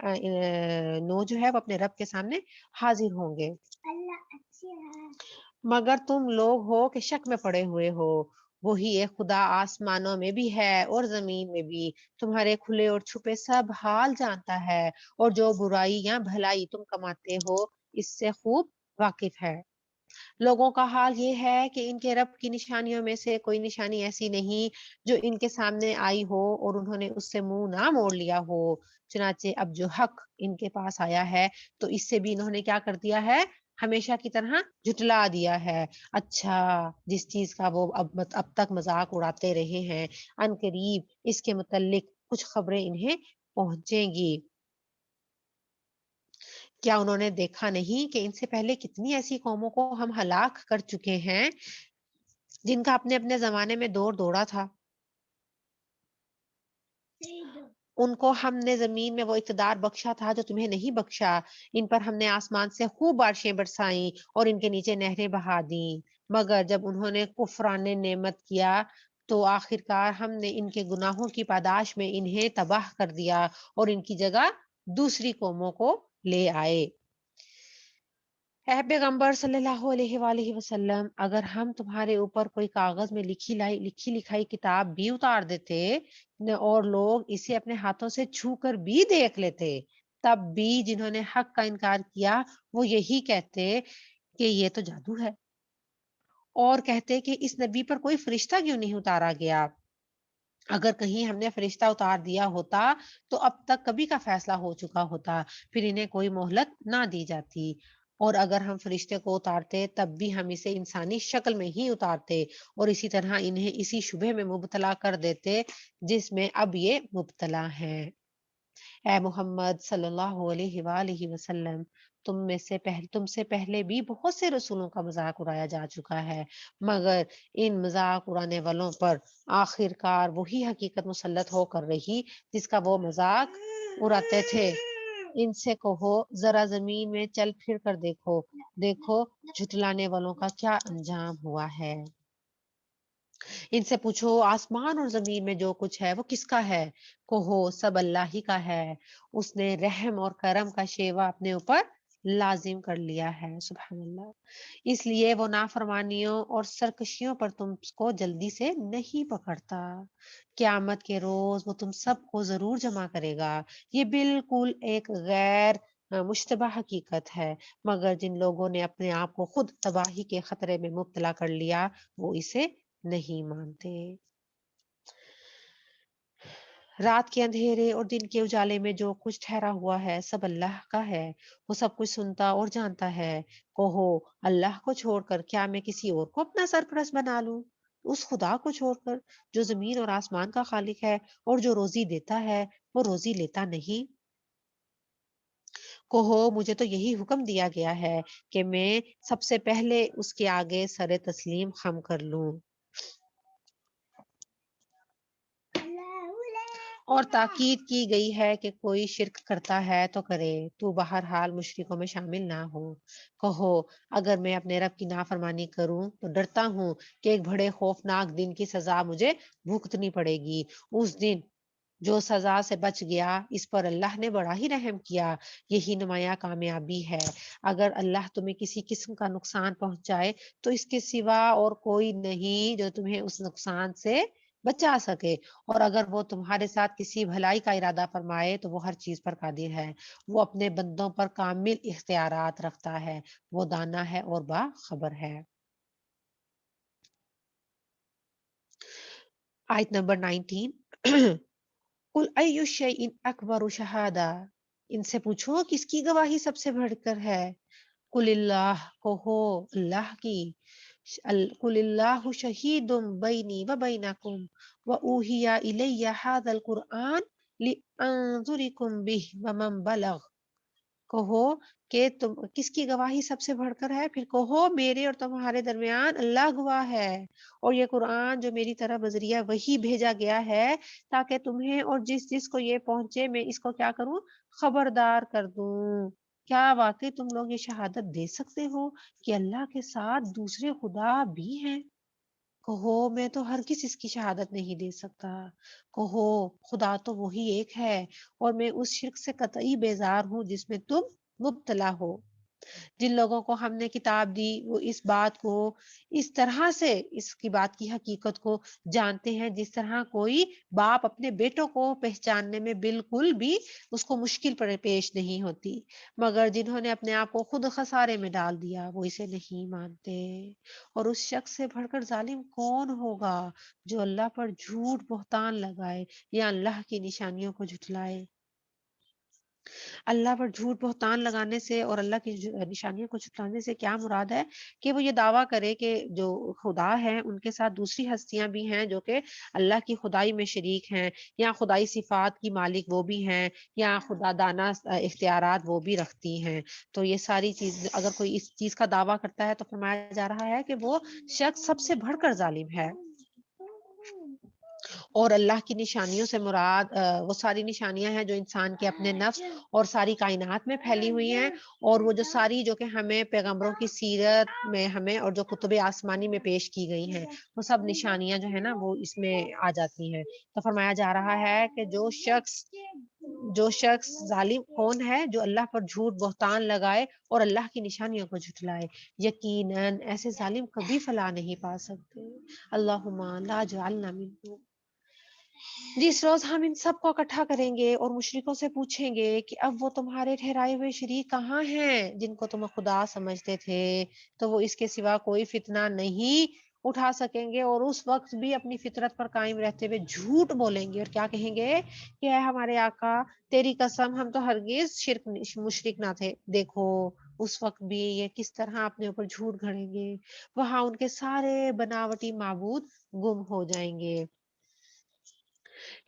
S5: نو جو ہے وہ اپنے رب کے سامنے حاضر ہوں گے۔ مگر تم لوگ ہو کہ شک میں پڑے ہوئے ہو، وہی ایک خدا آسمانوں میں بھی ہے اور زمین میں بھی، تمہارے کھلے اور چھپے سب حال جانتا ہے، اور جو برائی یا بھلائی تم کماتے ہو اس سے خوب واقف ہے۔ لوگوں کا حال یہ ہے کہ ان کے رب کی نشانیوں میں سے کوئی نشانی ایسی نہیں جو ان کے سامنے آئی ہو اور انہوں نے اس سے منہ نہ موڑ لیا ہو، چنانچہ اب جو حق ان کے پاس آیا ہے تو اس سے بھی انہوں نے کیا کر دیا ہے، ہمیشہ کی طرح جھٹلا دیا ہے۔ اچھا، جس چیز کا وہ اب تک مذاق اڑاتے رہے ہیں، ان قریب اس کے متعلق کچھ خبریں انہیں پہنچیں گی۔ کیا انہوں نے دیکھا نہیں کہ ان سے پہلے کتنی ایسی قوموں کو ہم ہلاک کر چکے ہیں جن کا اپنے اپنے زمانے میں دور دوڑا تھا؟ ان کو ہم نے زمین میں وہ اقتدار بخشا تھا جو تمہیں نہیں بخشا، ان پر ہم نے آسمان سے خوب بارشیں برسائیں اور ان کے نیچے نہریں بہا دیں، مگر جب انہوں نے کفران نعمت کیا تو آخرکار ہم نے ان کے گناہوں کی پاداش میں انہیں تباہ کر دیا اور ان کی جگہ دوسری قوموں کو لے آئے۔ اے پیغمبر صلی اللہ علیہ وآلہ وسلم، اگر ہم تمہارے اوپر کوئی کاغذ میں لکھی لکھائی کتاب بھی اتار دیتے اور لوگ اسے اپنے ہاتھوں سے چھو کر بھی دیکھ لیتے، تب بھی جنہوں نے حق کا انکار کیا وہ یہی کہتے کہ یہ تو جادو ہے، اور کہتے کہ اس نبی پر کوئی فرشتہ کیوں نہیں اتارا گیا؟ اگر کہیں ہم نے فرشتہ اتار دیا ہوتا تو اب تک کبھی کا فیصلہ ہو چکا ہوتا، پھر انہیں کوئی مہلت نہ دی جاتی، اور اگر ہم فرشتے کو اتارتے تب بھی ہم اسے انسانی شکل میں ہی اتارتے اور اسی طرح انہیں اسی شبہ میں مبتلا کر دیتے جس میں اب یہ مبتلا ہیں۔ اے محمد صلی اللہ علیہ وآلہ وسلم، تم سے پہلے بھی بہت سے رسولوں کا مذاق اڑایا جا چکا ہے، مگر ان مذاق اڑانے والوں پر آخر کار وہی حقیقت مسلط ہو کر رہی جس کا وہ مذاق اڑاتے تھے۔ ان سے کہو ذرا زمین میں چل پھر کر دیکھو جھٹلانے والوں کا کیا انجام ہوا ہے۔ ان سے پوچھو آسمان اور زمین میں جو کچھ ہے وہ کس کا ہے؟ کہو سب اللہ ہی کا ہے، اس نے رحم اور کرم کا شیوا اپنے اوپر لازم کر لیا ہے۔ سبحان اللہ۔ اس لیے وہ نافرمانیوں اور سرکشیوں پر تم کو جلدی سے نہیں پکڑتا۔ قیامت کے روز وہ تم سب کو ضرور جمع کرے گا۔ یہ بالکل ایک غیر مشتبہ حقیقت ہے، مگر جن لوگوں نے اپنے آپ کو خود تباہی کے خطرے میں مبتلا کر لیا وہ اسے نہیں مانتے۔ رات کے اندھیرے اور دن کے اجالے میں جو کچھ ٹھہرا ہوا ہے سب اللہ کا ہے، وہ سب کچھ سنتا اور جانتا ہے۔ کہو اللہ کو چھوڑ کر کیا میں کسی اور کو اپنا سرپرست بنا لوں؟ اس خدا کو چھوڑ کر جو زمین اور آسمان کا خالق ہے اور جو روزی دیتا ہے وہ روزی لیتا نہیں؟ کہو مجھے تو یہی حکم دیا گیا ہے کہ میں سب سے پہلے اس کے آگے سر تسلیم خم کر لوں، اور تاکید کی گئی ہے کہ کوئی شرک کرتا ہے تو کرے، تو بہرحال مشرکوں میں شامل نہ ہو۔ کہو اگر میں اپنے رب کی نافرمانی کروں تو ڈرتا ہوں کہ ایک بڑے خوفناک دن کی سزا مجھے بھگتنی پڑے گی۔ اس دن جو سزا سے بچ گیا اس پر اللہ نے بڑا ہی رحم کیا، یہی نمایاں کامیابی ہے۔ اگر اللہ تمہیں کسی قسم کا نقصان پہنچائے تو اس کے سوا اور کوئی نہیں جو تمہیں اس نقصان سے بچا سکے، اور اگر وہ تمہارے ساتھ کسی بھلائی کا ارادہ فرمائے تو وہ ہر چیز پر قادر ہے، وہ اپنے بندوں پر کامل اختیارات رکھتا ہے، وہ دانا ہے اور باخبر ہے۔ آیت نمبر 19 قل ای شیء اکبر شہادہ، ان سے پوچھو کس کی گواہی سب سے بڑھ کر ہے؟ قل اللہ، کہو اللہ کی، قل اللہ شہید بینی و بینکم و اوحی الی ھذا القرآن لانذرکم بہ ومن بلغ۔ کہو کہ تم کس کی گواہی سب سے بڑھ کر ہے، پھر کہو میرے اور تمہارے درمیان اللہ گواہ ہے، اور یہ قرآن جو میری طرف بذریعہ وحی بھیجا گیا ہے تاکہ تمہیں اور جس جس کو یہ پہنچے میں اس کو کیا کروں، خبردار کر دوں۔ کیا واقعی تم لوگ یہ شہادت دے سکتے ہو کہ اللہ کے ساتھ دوسرے خدا بھی ہیں؟ کہو میں تو ہرگز اس کی شہادت نہیں دے سکتا۔ کہو خدا تو وہی ایک ہے، اور میں اس شرک سے قطعی بیزار ہوں جس میں تم مبتلا ہو۔ جن لوگوں کو ہم نے کتاب دی وہ اس بات کو اس طرح سے اس کی بات کی حقیقت کو جانتے ہیں جس طرح کوئی باپ اپنے بیٹوں کو پہچاننے میں بالکل بھی اس کو مشکل پیش نہیں ہوتی، مگر جنہوں نے اپنے آپ کو خود خسارے میں ڈال دیا وہ اسے نہیں مانتے۔ اور اس شخص سے بڑھ کر ظالم کون ہوگا جو اللہ پر جھوٹ بہتان لگائے یا اللہ کی نشانیوں کو جھٹلائے؟ اللہ پر جھوٹ بہتان لگانے سے اور اللہ کی نشانیوں کو چھپانے سے کیا مراد ہے کہ وہ یہ دعویٰ کرے کہ جو خدا ہے ان کے ساتھ دوسری ہستیاں بھی ہیں جو کہ اللہ کی خدائی میں شریک ہیں، یا خدائی صفات کی مالک وہ بھی ہیں، یا خدا دانہ اختیارات وہ بھی رکھتی ہیں۔ تو یہ ساری چیز اگر کوئی اس چیز کا دعویٰ کرتا ہے تو فرمایا جا رہا ہے کہ وہ شخص سب سے بڑھ کر ظالم ہے۔ اور اللہ کی نشانیوں سے مراد وہ ساری نشانیاں ہیں جو انسان کے اپنے نفس اور ساری کائنات میں پھیلی ہوئی ہیں، اور وہ جو ساری جو کہ ہمیں پیغمبروں کی سیرت میں ہمیں اور جو کتب آسمانی میں پیش کی گئی ہیں وہ سب نشانیاں جو ہے نا وہ اس میں آ جاتی ہیں۔ تو فرمایا جا رہا ہے کہ جو شخص ظالم کون ہے، جو اللہ پر جھوٹ بہتان لگائے اور اللہ کی نشانیوں کو جھٹلائے، یقیناً ایسے ظالم کبھی فلاح نہیں پا سکتے۔ اللہم لا جعلنا منہم۔ جس روز ہم ان سب کو اکٹھا کریں گے اور مشرکوں سے پوچھیں گے کہ اب وہ تمہارے ٹھہرائے ہوئے شریک کہاں ہیں جن کو تم خدا سمجھتے تھے، تو وہ اس کے سوا کوئی فتنہ نہیں اٹھا سکیں گے، اور اس وقت بھی اپنی فطرت پر قائم رہتے ہوئے جھوٹ بولیں گے اور کیا کہیں گے کہ اے ہمارے آقا تیری قسم ہم تو ہرگز مشرک نہ تھے۔ دیکھو اس وقت بھی یہ کس طرح اپنے اوپر جھوٹ گھڑیں گے، وہاں ان کے سارے بناوٹی معبود گم ہو جائیں گے۔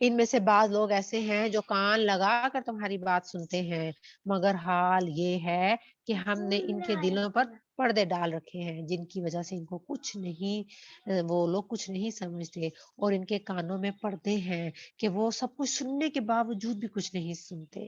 S5: ان میں سے بعض لوگ ایسے ہیں جو کان لگا کر تمہاری بات سنتے ہیں، مگر حال یہ ہے کہ ہم نے ان کے دلوں پر پردے ڈال رکھے ہیں جن کی وجہ سے ان کو کچھ نہیں، وہ لوگ کچھ نہیں سمجھتے، اور ان کے کانوں میں پردے ہیں کہ وہ سب کچھ سننے کے باوجود بھی کچھ نہیں سنتے۔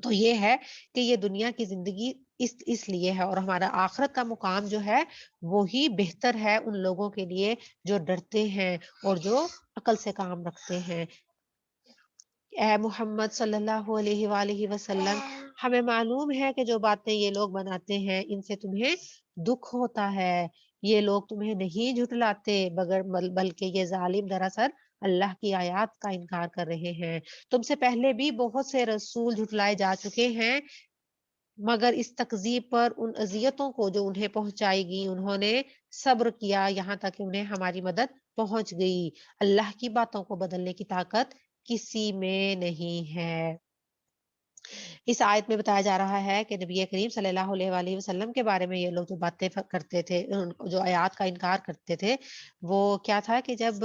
S5: تو یہ ہے کہ یہ دنیا کی زندگی اس لیے ہے، اور ہمارا آخرت کا مقام جو ہے وہی بہتر ہے ان لوگوں کے لیے جو ڈرتے ہیں اور جو عقل سے کام رکھتے ہیں۔ اے محمد صلی اللہ علیہ وآلہ وسلم، ہمیں معلوم ہے کہ جو باتیں یہ لوگ بناتے ہیں ان سے تمہیں دکھ ہوتا ہے، یہ لوگ تمہیں نہیں جھٹلاتے بلکہ یہ ظالم دراصل اللہ کی آیات کا انکار کر رہے ہیں۔ تم سے پہلے بھی بہت سے رسول جھٹلائے جا چکے ہیں، مگر اس تکذیب پر، ان اذیتوں کو جو انہیں پہنچائی گئی، انہوں نے صبر کیا یہاں تک کہ انہیں ہماری مدد پہنچ گئی۔ اللہ کی باتوں کو بدلنے کی طاقت کسی میں نہیں ہے۔ اس آیت میں بتایا جا رہا ہے کہ نبی کریم صلی اللہ علیہ وآلہ وسلم کے بارے میں یہ لوگ جو باتیں کرتے تھے، جو آیات کا انکار کرتے تھے، وہ کیا تھا کہ جب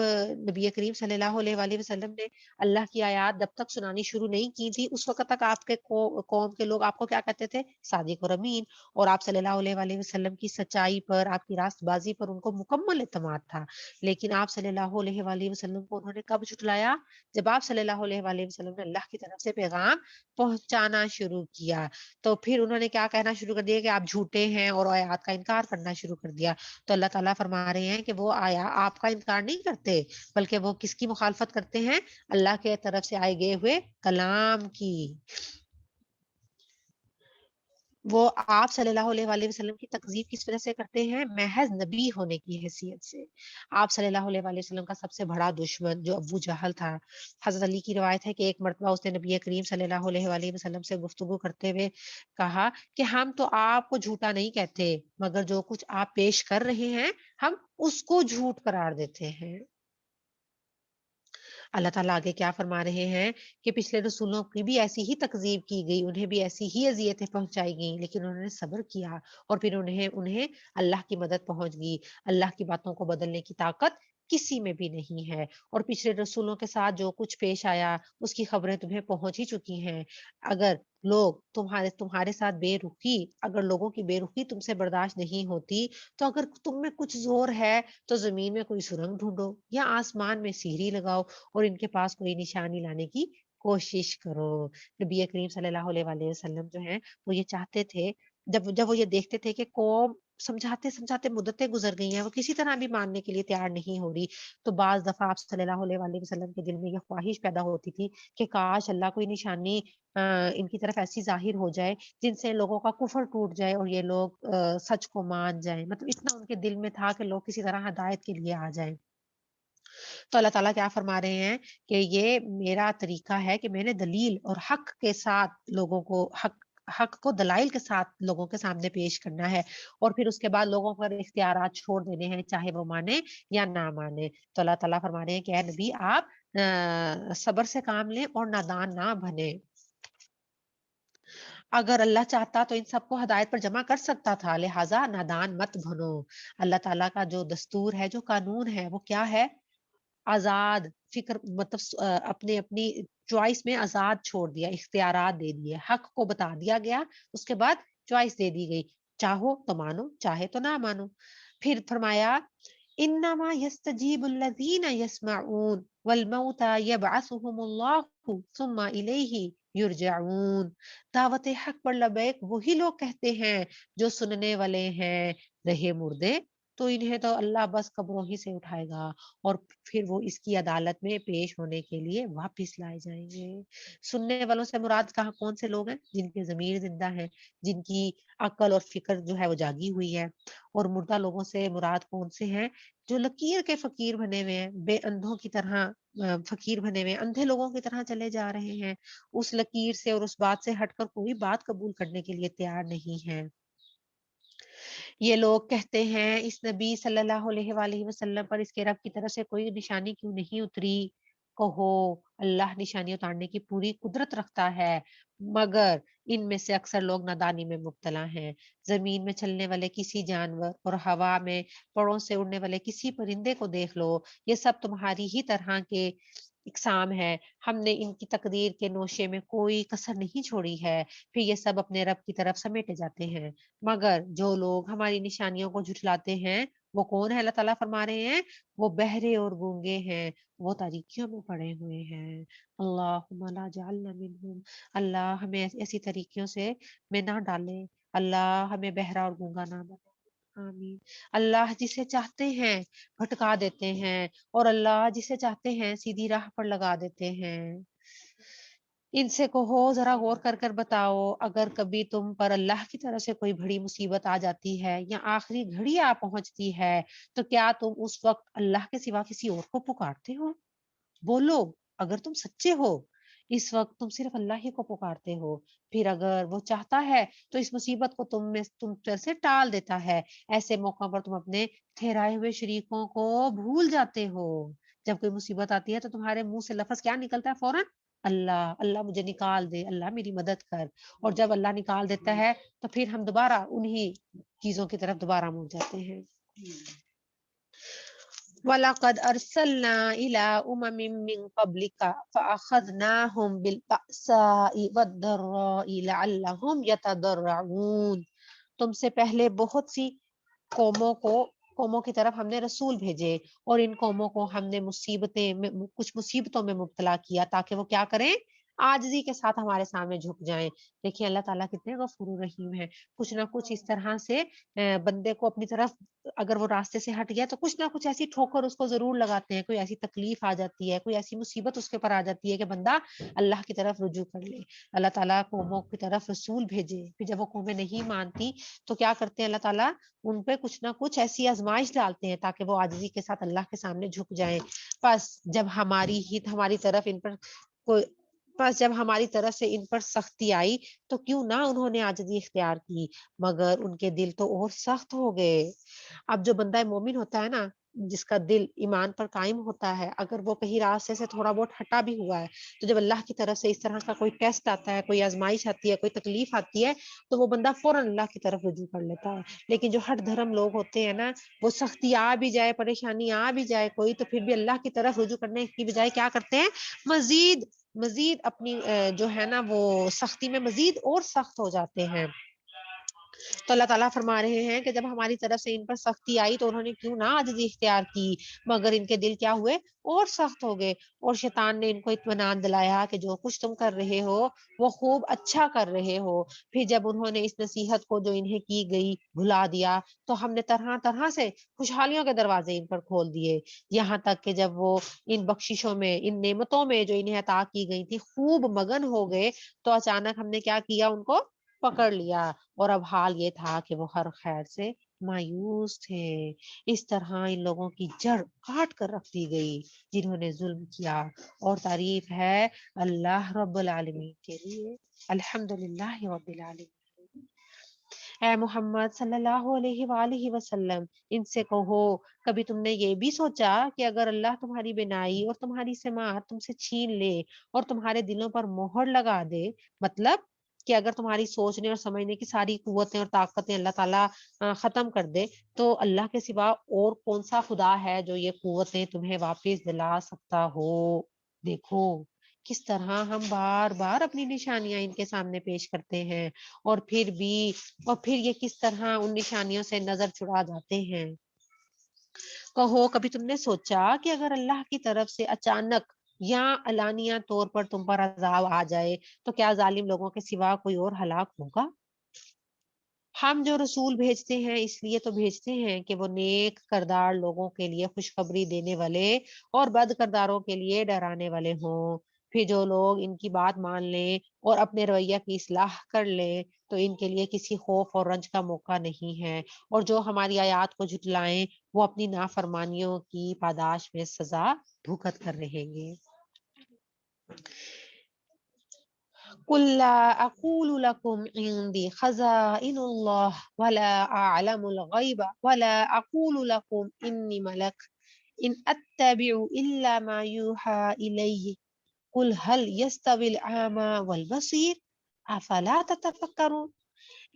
S5: نبی کریم صلی اللہ علیہ وآلہ وسلم نے اللہ کی آیات جب تک سنانی شروع نہیں کی تھی، اس وقت تک آپ کے قوم کے لوگ آپ کو کیا کہتے تھے؟ صادق اور امین، اور آپ صلی اللہ علیہ وآلہ وسلم کی سچائی پر، آپ کی راست بازی پر ان کو مکمل اعتماد تھا۔ لیکن آپ صلی اللہ علیہ وآلہ وسلم کو انہوں نے کب جھٹلایا؟ جب آپ صلی اللہ علیہ وآلہ وسلم نے اللہ کی طرف سے پیغام پہنچانا شروع کیا، تو پھر انہوں نے کیا کہنا شروع کر دیا کہ آپ جھوٹے ہیں، اور آیات کا انکار کرنا شروع کر دیا۔ تو اللہ تعالیٰ فرما رہے ہیں کہ وہ آیا آپ کا انکار نہیں کرتے، بلکہ وہ کس کی مخالفت کرتے ہیں؟ اللہ کے طرف سے آئے گئے ہوئے کلام کی۔ وہ آپ صلی اللہ علیہ وآلہ وسلم کی تکذیب کس وجہ سے کرتے ہیں؟ محض نبی ہونے کی حیثیت سے۔ آپ صلی اللہ علیہ وآلہ وسلم کا سب سے بڑا دشمن جو ابو جہل تھا، حضرت علی کی روایت ہے کہ ایک مرتبہ اس نے نبی کریم صلی اللہ علیہ وآلہ وسلم سے گفتگو کرتے ہوئے کہا کہ ہم تو آپ کو جھوٹا نہیں کہتے، مگر جو کچھ آپ پیش کر رہے ہیں ہم اس کو جھوٹ قرار دیتے ہیں۔ اللہ تعالیٰ آگے کیا فرما رہے ہیں کہ پچھلے رسولوں کی بھی ایسی ہی تکذیب کی گئی، انہیں بھی ایسی ہی اذیتیں پہنچائی گئیں، لیکن انہوں نے صبر کیا، اور پھر انہیں اللہ کی مدد پہنچ گئی۔ اللہ کی باتوں کو بدلنے کی طاقت کسی میں بھی نہیں ہے، اور پچھلے رسولوں کے ساتھ جو کچھ پیش آیا اس کی خبریں تمہیں پہنچ ہی چکی ہیں۔ اگر لوگ تمہارے ساتھ بے رخی، اگر لوگوں کی بے رخی تم سے برداشت نہیں ہوتی، تو اگر تم میں کچھ زور ہے تو زمین میں کوئی سرنگ ڈھونڈو یا آسمان میں سیڑھی لگاؤ اور ان کے پاس کوئی نشانی لانے کی کوشش کرو۔ نبی کریم صلی اللہ علیہ وآلہ وسلم جو ہیں وہ یہ چاہتے تھے، جب وہ یہ دیکھتے تھے کہ قوم سمجھاتے سمجھاتے مدتیں گزر گئی ہیں، وہ کسی طرح بھی ماننے کے لیے تیار نہیں ہو رہی، تو بعض دفعہ آپ صلی اللہ علیہ وآلہ وسلم کے دل میں یہ خواہش پیدا ہوتی تھی کہ کاش اللہ کوئی نشانی ان کی طرف ایسی ظاہر ہو جائے جن سے لوگوں کا کفر ٹوٹ جائے اور یہ لوگ سچ کو مان جائیں۔ مطلب اتنا ان کے دل میں تھا کہ لوگ کسی طرح ہدایت کے لیے آ جائیں۔ تو اللہ تعالیٰ کیا فرما رہے ہیں کہ یہ میرا طریقہ ہے کہ میں نے دلیل اور حق کے ساتھ لوگوں کو حق کو دلائل کے ساتھ لوگوں کے سامنے پیش کرنا ہے، اور پھر اس کے بعد لوگوں پر اختیارات چھوڑ دینے ہیں، چاہے وہ مانے یا نہ مانے۔ تو اللہ تعالیٰ فرما رہے ہیں کہ اے نبی آپ صبر سے کام لیں اور نادان نہ بنے۔ اگر اللہ چاہتا تو ان سب کو ہدایت پر جمع کر سکتا تھا، لہٰذا نادان مت بنو۔ اللہ تعالیٰ کا جو دستور ہے، جو قانون ہے، وہ کیا ہے؟ آزاد فکر، مطلب اپنی چوائس میں آزاد چھوڑ دیا، اختیارات دے دیے، حق کو بتا دیا گیا، اس کے بعد چوائس دے دی گئی، چاہو تو مانو، چاہے تو نہ مانو۔ پھر فرمایا انما یستجیب الذین یسمعون والموتى یبعثهم اللہ ثم الیہ یرجعون۔ دعوت حق پر لبیک وہی لوگ کہتے ہیں جو سننے والے ہیں، رہے مردے تو انہیں تو اللہ بس قبروں ہی سے اٹھائے گا، اور پھر وہ اس کی عدالت میں پیش ہونے کے لیے واپس لائے جائیں گے۔ سننے والوں سے مراد کہاں کون سے لوگ ہیں؟ جن کے ضمیر زندہ ہے، جن کی عقل اور فکر جو ہے وہ جاگی ہوئی ہے، اور مردہ لوگوں سے مراد کون سے ہیں؟ جو لکیر کے فقیر بنے ہوئے ہیں، بے اندھوں کی طرح فقیر بنے ہوئے ہیں، اندھے لوگوں کی طرح چلے جا رہے ہیں، اس لکیر سے اور اس بات سے ہٹ کر کوئی بات قبول کرنے کے لیے تیار نہیں ہے۔ یہ لوگ کہتے ہیں اس نبی صلی اللہ علیہ وآلہ وسلم پر اس کے رب کی طرف سے کوئی نشانی کیوں نہیں اتری؟ کہو اللہ نشانی اتارنے کی پوری قدرت رکھتا ہے، مگر ان میں سے اکثر لوگ نادانی میں مبتلا ہیں۔ زمین میں چلنے والے کسی جانور اور ہوا میں پروں سے اڑنے والے کسی پرندے کو دیکھ لو، یہ سب تمہاری ہی طرح کے اقسام ہے، ہم نے ان کی تقدیر کے نوشے میں کوئی کسر نہیں چھوڑی ہے، پھر یہ سب اپنے رب کی طرف سمیٹے جاتے ہیں۔ مگر جو لوگ ہماری نشانیوں کو جھٹلاتے ہیں وہ کون ہے؟ اللہ تعالیٰ فرما رہے ہیں وہ بہرے اور گونگے ہیں، وہ تاریکیوں میں پڑے ہوئے ہیں۔ اللہم لا جعلنا منہم، اللہ ہمیں ایسی طریقوں سے میں نہ ڈالے، اللہ ہمیں بہرا اور گونگا نہ بنا۔ آمین۔ اللہ جسے چاہتے ہیں بھٹکا دیتے ہیں، اور اللہ جسے چاہتے ہیں سیدھی راہ پر لگا دیتے ہیں۔ ان سے کہو ذرا غور کر بتاؤ، اگر کبھی تم پر اللہ کی طرف سے کوئی بڑی مصیبت آ جاتی ہے یا آخری گھڑی آ پہنچتی ہے تو کیا تم اس وقت اللہ کے سوا کسی اور کو پکارتے ہو؟ بولو، اگر تم سچے ہو اس وقت تم صرف اللہ ہی کو پکارتے ہو، پھر اگر وہ چاہتا ہے تو اس مصیبت کو تم سے ٹال دیتا ہے۔ ایسے موقع پر تم اپنے ٹھہرائے ہوئے شریکوں کو بھول جاتے ہو۔ جب کوئی مصیبت آتی ہے تو تمہارے منہ سے لفظ کیا نکلتا ہے فوراً؟ اللہ، اللہ مجھے نکال دے، اللہ میری مدد کر۔ اور جب اللہ نکال دیتا ہے تو پھر ہم دوبارہ انہی چیزوں کی طرف دوبارہ مڑ جاتے ہیں۔ وَلَقَدْ أَرْسَلْنَا إِلَىٰ أُمَمٍ مِّن قَبْلِكَ فَأَخَذْنَاهُمْ بِالْبَأْسَاءِ وَالضَّرَّاءِ لَعَلَّهُمْ يَتَضَرَّعُونَ۔ تم سے پہلے بہت سی قوموں کی طرف ہم نے رسول بھیجے، اور ان قوموں کو ہم نے کچھ مصیبتوں میں مبتلا کیا تاکہ وہ کیا کریں؟ عاجزی کے ساتھ ہمارے سامنے جھک جائیں۔ دیکھیں اللہ تعالیٰ کتنے غفور رحیم ہے، کچھ نہ کچھ اس طرح سے بندے کو اپنی طرف، اگر وہ راستے سے ہٹ گیا تو کچھ نہ کچھ ایسی ٹھوکر اس کو ضرور لگاتے ہیں، کوئی ایسی تکلیف آ جاتی ہے، کوئی ایسی مصیبت اس کے پر آ جاتی ہے کہ بندہ اللہ کی طرف رجوع کر لے۔ اللہ تعالیٰ قوموں کی طرف رسول بھیجے، پھر جب وہ قومیں نہیں مانتی تو کیا کرتے ہیں اللہ تعالیٰ؟ ان پہ کچھ نہ کچھ ایسی آزمائش ڈالتے ہیں تاکہ وہ عاجزی کے ساتھ اللہ کے سامنے جھک جائیں۔ بس جب ہماری طرف سے ان پر سختی آئی تو کیوں نہ انہوں نے عاجزی اختیار کی، مگر ان کے دل تو اور سخت ہو گئے۔ اب جو بندہ مومن ہوتا ہے نا، جس کا دل ایمان پر قائم ہوتا ہے، اگر وہ کہیں راستے سے تھوڑا بہت ہٹا بھی ہوا ہے تو جب اللہ کی طرف سے اس طرح کا کوئی ٹیسٹ آتا ہے، کوئی آزمائش آتی ہے، کوئی تکلیف آتی ہے تو وہ بندہ فوراً اللہ کی طرف رجوع کر لیتا ہے۔ لیکن جو ہٹ دھرم لوگ ہوتے ہیں نا، وہ سختی آ بھی جائے، پریشانی آ بھی جائے کوئی، تو پھر بھی اللہ کی طرف رجوع کرنے کی بجائے کیا کرتے ہیں؟ مزید اپنی جو ہے نا وہ سختی میں مزید اور سخت ہو جاتے ہیں۔ تو اللہ تعالیٰ فرما رہے ہیں کہ جب ہماری طرف سے ان پر سختی آئی تو انہوں نے کیوں نہ عاجزی اختیار کی، مگر ان کے دل کیا ہوئے؟ اور سخت ہو گئے۔ اور شیطان نے ان کو اطمینان دلایا کہ جو کچھ تم کر رہے ہو وہ خوب اچھا کر رہے ہو۔ پھر جب انہوں نے اس نصیحت کو جو انہیں کی گئی بھلا دیا تو ہم نے طرح طرح سے خوشحالیوں کے دروازے ان پر کھول دیے، یہاں تک کہ جب وہ ان بخششوں میں، ان نعمتوں میں جو انہیں عطا کی گئی تھی خوب مگن ہو گئے تو اچانک ہم نے کیا کیا؟ ان کو پکڑ لیا، اور اب حال یہ تھا کہ وہ ہر خیر سے مایوس تھے۔ اس طرح ان لوگوں کی جڑ کاٹ کر رکھ دی گئی جنہوں نے ظلم کیا، اور تعریف ہے اللہ رب العالمین کے لیے۔ الحمدللہ رب العالمین۔ اے محمد صلی اللہ علیہ وآلہ وسلم، ان سے کہو کبھی تم نے یہ بھی سوچا کہ اگر اللہ تمہاری بینائی اور تمہاری سماعت تم سے چھین لے اور تمہارے دلوں پر مہر لگا دے، مطلب کہ اگر تمہاری سوچنے اور سمجھنے کی ساری قوتیں اور طاقتیں اللہ تعالیٰ ختم کر دے تو اللہ کے سوا اور کون سا خدا ہے جو یہ قوتیں تمہیں واپس دلا سکتا ہو؟ دیکھو کس طرح ہم بار بار اپنی نشانیاں ان کے سامنے پیش کرتے ہیں، اور پھر یہ کس طرح ان نشانیوں سے نظر چڑا جاتے ہیں۔ کہو کبھی تم نے سوچا کہ اگر اللہ کی طرف سے اچانک یا علانیہ طور پر تم پر عذاب آ جائے تو کیا ظالم لوگوں کے سوا کوئی اور ہلاک ہوگا؟ ہم جو رسول بھیجتے ہیں اس لیے تو بھیجتے ہیں کہ وہ نیک کردار لوگوں کے لیے خوشخبری دینے والے اور بد کرداروں کے لیے ڈرانے والے ہوں۔ پھر جو لوگ ان کی بات مان لیں اور اپنے رویہ کی اصلاح کر لیں تو ان کے لیے کسی خوف اور رنج کا موقع نہیں ہے، اور جو ہماری آیات کو جھٹلائیں وہ اپنی نافرمانیوں کی پاداش میں سزا بھگت کر رہیں گے۔ قُل لَا أَقُولُ لَكُمْ عِندِي خَزَائِنُ اللَّهِ وَلَا أَعْلَمُ الْغَيْبَ وَلَا أَقُولُ لَكُمْ إِنِّي مَلَكٌ إِنْ أَتَّبِعُ إِلَّا مَا يُوحَىٰ إِلَيَّ قُلْ هَلْ يَسْتَوِي الْأَعْمَىٰ وَالْبَصِيرُ أَفَلَا تَتَفَكَّرُونَ۔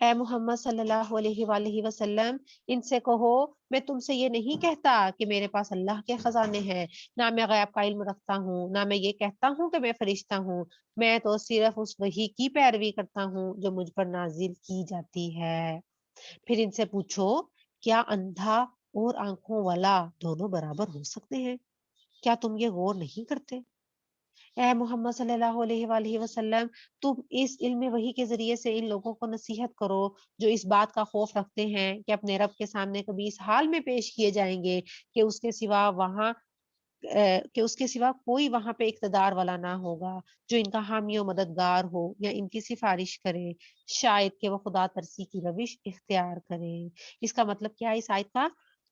S5: اے محمد صلی اللہ علیہ وآلہ وسلم، ان سے کہو میں تم سے یہ نہیں کہتا کہ میرے پاس اللہ کے خزانے ہیں، نہ میں غیب کا علم رکھتا ہوں، نہ میں یہ کہتا ہوں کہ میں فرشتہ ہوں، میں تو صرف اس وحی کی پیروی کرتا ہوں جو مجھ پر نازل کی جاتی ہے۔ پھر ان سے پوچھو کیا اندھا اور آنکھوں والا دونوں برابر ہو سکتے ہیں؟ کیا تم یہ غور نہیں کرتے؟ اے محمد صلی اللہ علیہ وآلہ وسلم، تم اس علم وحی کے ذریعے سے ان لوگوں کو نصیحت کرو جو اس بات کا خوف رکھتے ہیں کہ اپنے رب کے سامنے کبھی اس حال میں پیش کیے جائیں گے کہ اس کے سوا کوئی وہاں پہ اقتدار والا نہ ہوگا جو ان کا حامی و مددگار ہو یا ان کی سفارش کرے، شاید کہ وہ خدا ترسی کی روش اختیار کریں۔ اس کا مطلب کیا ہے اس آیت کا؟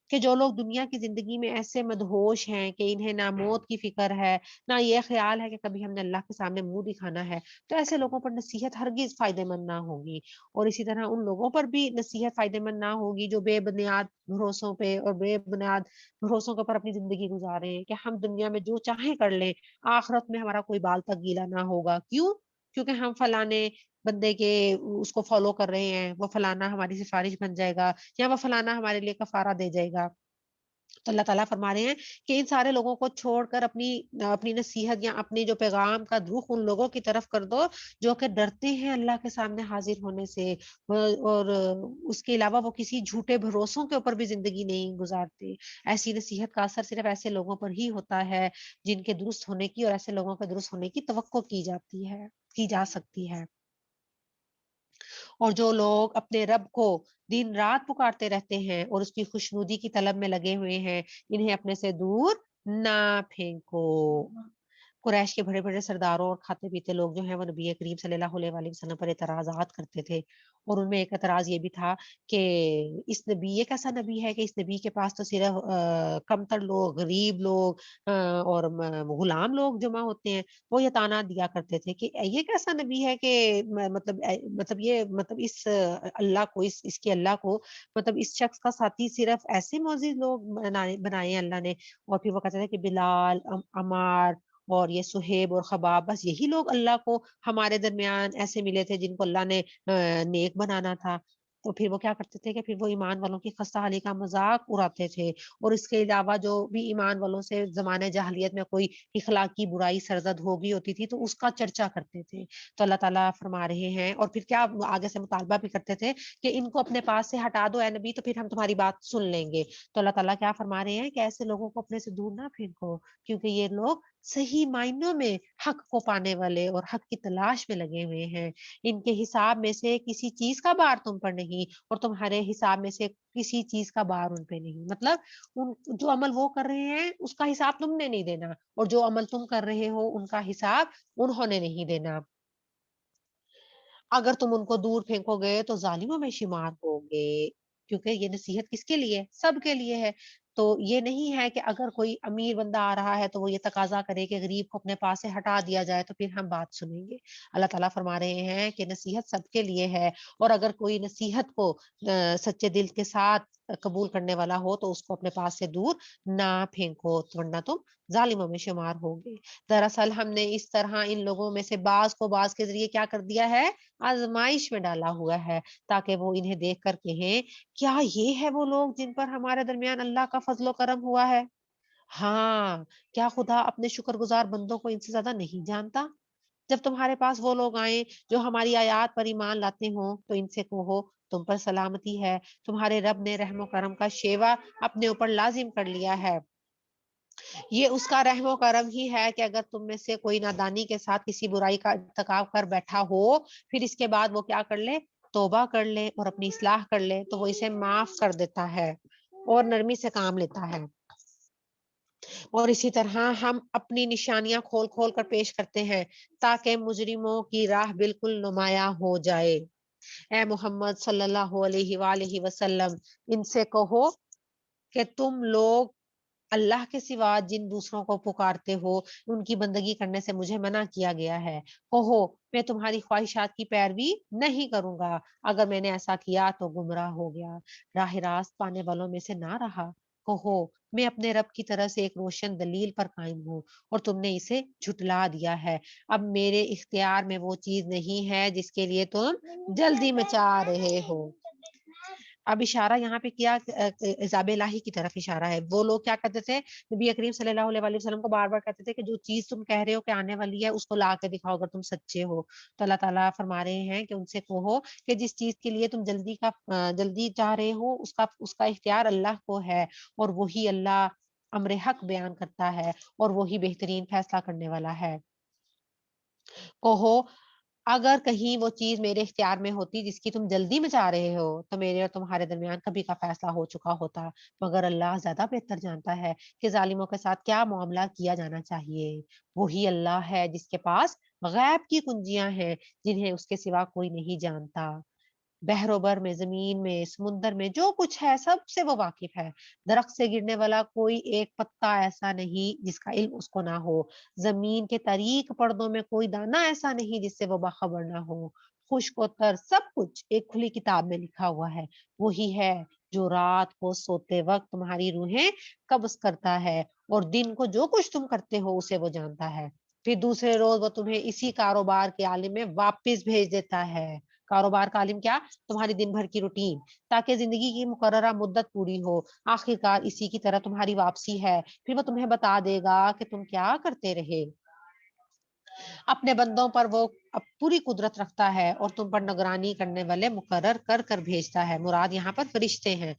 S5: کہ جو لوگ دنیا کی زندگی میں ایسے مدہوش ہیں کہ انہیں نہ موت کی فکر ہے، نہ یہ خیال ہے کہ کبھی ہم نے اللہ کے سامنے منہ دکھانا ہے، تو ایسے لوگوں پر نصیحت ہرگز فائدہ مند نہ ہوگی۔ اور اسی طرح ان لوگوں پر بھی نصیحت فائدہ مند نہ ہوگی جو بے بنیاد بھروسوں پہ اور بے بنیاد بھروسوں کے اوپر اپنی زندگی گزارے ہیں کہ ہم دنیا میں جو چاہیں کر لیں، آخرت میں ہمارا کوئی بال تک گیلا نہ ہوگا۔ کیوں؟ کیونکہ ہم فلانے بندے کے اس کو فالو کر رہے ہیں، وہ فلانا ہماری سفارش بن جائے گا یا وہ فلانا ہمارے لیے کفارہ دے جائے گا۔ تو اللہ تعالیٰ فرما رہے ہیں کہ ان سارے لوگوں کو چھوڑ کر اپنی نصیحت یا اپنی جو پیغام کا رخ ان لوگوں کی طرف کر دو جو کہ ڈرتے ہیں اللہ کے سامنے حاضر ہونے سے، اور اس کے علاوہ وہ کسی جھوٹے بھروسوں کے اوپر بھی زندگی نہیں گزارتے۔ ایسی نصیحت کا اثر صرف ایسے لوگوں پر ہی ہوتا ہے جن کے درست ہونے کی اور ایسے لوگوں کے درست ہونے کی توقع کی جا سکتی ہے۔ اور جو لوگ اپنے رب کو دن رات پکارتے رہتے ہیں اور اس کی خوشنودی کی طلب میں لگے ہوئے ہیں، انہیں اپنے سے دور نہ پھینکو۔ قریش کے بڑے بڑے سرداروں اور کھاتے پیتے لوگ جو ہیں وہ نبی کریم صلی اللہ علیہ وآلہ وسلم پر اعتراضات کرتے تھے، اور ان میں ایک اعتراض یہ بھی تھا کہ اس نبی یہ کیسا نبی ہے کہ اس نبی کے پاس تو صرف کمتر لوگ، غریب لوگ اور غلام لوگ جمع ہوتے ہیں۔ وہ یہ تانا دیا کرتے تھے کہ یہ کیسا نبی ہے کہ مطلب اس اللہ کو اس کے اللہ کو مطلب اس شخص کا ساتھی صرف ایسے معزز لوگ بنائے ہیں اللہ نے۔ اور پھر وہ کہتے تھے کہ بلال، عمار اور یہ سہیب اور خباب، بس یہی لوگ اللہ کو ہمارے درمیان ایسے ملے تھے جن کو اللہ نے نیک بنانا تھا۔ تو پھر وہ کیا کرتے تھے کہ پھر وہ ایمان والوں کی خستہ حالی کا مذاق اڑاتے تھے، اور اس کے علاوہ جو بھی ایمان والوں سے زمانے جاہلیت میں کوئی اخلاقی برائی سرزد ہو گئی ہوتی تھی تو اس کا چرچا کرتے تھے۔ تو اللہ تعالیٰ فرما رہے ہیں، اور پھر کیا آگے سے مطالبہ بھی کرتے تھے کہ ان کو اپنے پاس سے ہٹا دو اے نبی، تو پھر ہم تمہاری بات سن لیں گے۔ تو اللہ تعالیٰ کیا فرما رہے ہیں کہ ایسے لوگوں کو اپنے سے دور نہ پھینکو، کیونکہ یہ لوگ صحیح معنوں میں حق کو پانے والے اور حق کی تلاش میں لگے ہوئے ہیں۔ ان کے حساب میں سے کسی چیز کا بار تم پر نہیں، اور تمہارے حساب میں سے کسی چیز کا بار ان پہ نہیں۔ مطلب جو عمل وہ کر رہے ہیں اس کا حساب تم نے نہیں دینا، اور جو عمل تم کر رہے ہو ان کا حساب انہوں نے نہیں دینا۔ اگر تم ان کو دور پھینکو گے تو ظالموں میں شمار ہوگے، کیونکہ یہ نصیحت کس کے لیے؟ سب کے لیے ہے۔ تو یہ نہیں ہے کہ اگر کوئی امیر بندہ آ رہا ہے تو وہ یہ تقاضا کرے کہ غریب کو اپنے پاس سے ہٹا دیا جائے تو پھر ہم بات سنیں گے۔ اللہ تعالیٰ فرما رہے ہیں کہ نصیحت سب کے لیے ہے، اور اگر کوئی نصیحت کو سچے دل کے ساتھ قبول کرنے والا ہو تو اس کو اپنے پاس سے دور نہ پھینکو، ورنہ تم ظالموں میں شمار ہوگے۔ دراصل ہم نے اس طرح ان لوگوں میں سے بعض کو بعض کے ذریعے کیا کر دیا ہے؟ آزمائش میں ڈالا ہوا ہے، تاکہ وہ انہیں دیکھ کر کہیں کیا یہ ہے وہ لوگ جن پر ہمارے درمیان اللہ کا فضل و کرم ہوا ہے؟ ہاں، کیا خدا اپنے شکر گزار بندوں کو ان سے زیادہ نہیں جانتا؟ جب تمہارے پاس وہ لوگ آئیں جو ہماری آیات پر ایمان لاتے ہوں تو ان سے کہو تم پر سلامتی ہے، تمہارے رب نے رحم و کرم کا شیوا اپنے اوپر لازم کر لیا ہے۔ یہ اس کا رحم و کرم ہی ہے کہ اگر تم میں سے کوئی نادانی کے ساتھ کسی برائی کا ارتکاب کر بیٹھا ہو، پھر اس کے بعد وہ کیا کر لے؟ توبہ کر لے اور اپنی اصلاح کر لے تو وہ اسے معاف کر دیتا ہے اور نرمی سے کام لیتا ہے۔ اور اسی طرح ہم اپنی نشانیاں کھول کھول کر پیش کرتے ہیں تاکہ مجرموں کی راہ بالکل نمایاں ہو جائے۔ اے محمد صلی اللہ علیہ وآلہ وسلم، ان سے کہو کہ تم لوگ اللہ کے سوا جن دوسروں کو پکارتے ہو ان کی بندگی کرنے سے مجھے منع کیا گیا ہے۔ کہو میں تمہاری خواہشات کی پیروی نہیں کروں گا، اگر میں نے ایسا کیا تو گمراہ ہو گیا، راہ راست پانے والوں میں سے نہ رہا۔ کہو میں اپنے رب کی طرح سے ایک روشن دلیل پر قائم ہوں اور تم نے اسے جھٹلا دیا ہے۔ اب میرے اختیار میں وہ چیز نہیں ہے جس کے لیے تم جلدی مچا رہے ہو۔ اب اشارہ یہاں پہ کیا عذاب الہی کی طرف اشارہ ہے. وہ لوگ کیا کرتے تھے, نبی کریم صلی اللہ علیہ وسلم کو بار بار کہتے تھے کہ جو چیز تم کہہ رہے ہو کہ آنے والی ہے اس کو لا کے دکھاؤ اگر تم سچے ہو. تو اللہ تعالیٰ فرما رہے ہیں کہ ان سے کہو کہ جس چیز کے لیے تم جلدی چاہ رہے ہو اس کا اختیار اللہ کو ہے, اور وہی اللہ امر حق بیان کرتا ہے اور وہی بہترین فیصلہ کرنے والا ہے. کہو اگر کہیں وہ چیز میرے اختیار میں ہوتی جس کی تم جلدی میں چاہ رہے ہو تو میرے اور تمہارے درمیان کبھی کا فیصلہ ہو چکا ہوتا, مگر اللہ زیادہ بہتر جانتا ہے کہ ظالموں کے ساتھ کیا معاملہ کیا جانا چاہیے. وہی اللہ ہے جس کے پاس غیب کی کنجیاں ہیں جنہیں اس کے سوا کوئی نہیں جانتا. بحر و بر میں, زمین میں, سمندر میں جو کچھ ہے سب سے وہ واقف ہے. درخت سے گرنے والا کوئی ایک پتا ایسا نہیں جس کا علم اس کو نہ ہو. زمین کے تاریک پردوں میں کوئی دانہ ایسا نہیں جس سے وہ باخبر نہ ہو. خشک و تر سب کچھ ایک کھلی کتاب میں لکھا ہوا ہے. وہی ہے جو رات کو سوتے وقت تمہاری روحیں قبض کرتا ہے اور دن کو جو کچھ تم کرتے ہو اسے وہ جانتا ہے. پھر دوسرے روز وہ تمہیں اسی کاروبار کے عالم میں واپس بھیج دیتا ہے. کاروبار کا عالم کیا, تمہاری دن بھر کی روٹین, تاکہ زندگی کی مقررہ مدت پوری ہو. آخرکار اسی کی طرح تمہاری واپسی ہے. پھر وہ تمہیں بتا دے گا کہ تم کیا کرتے رہے. اپنے بندوں پر وہ پوری قدرت رکھتا ہے اور تم پر نگرانی کرنے والے مقرر کر کر بھیجتا ہے. مراد یہاں پر فرشتے ہیں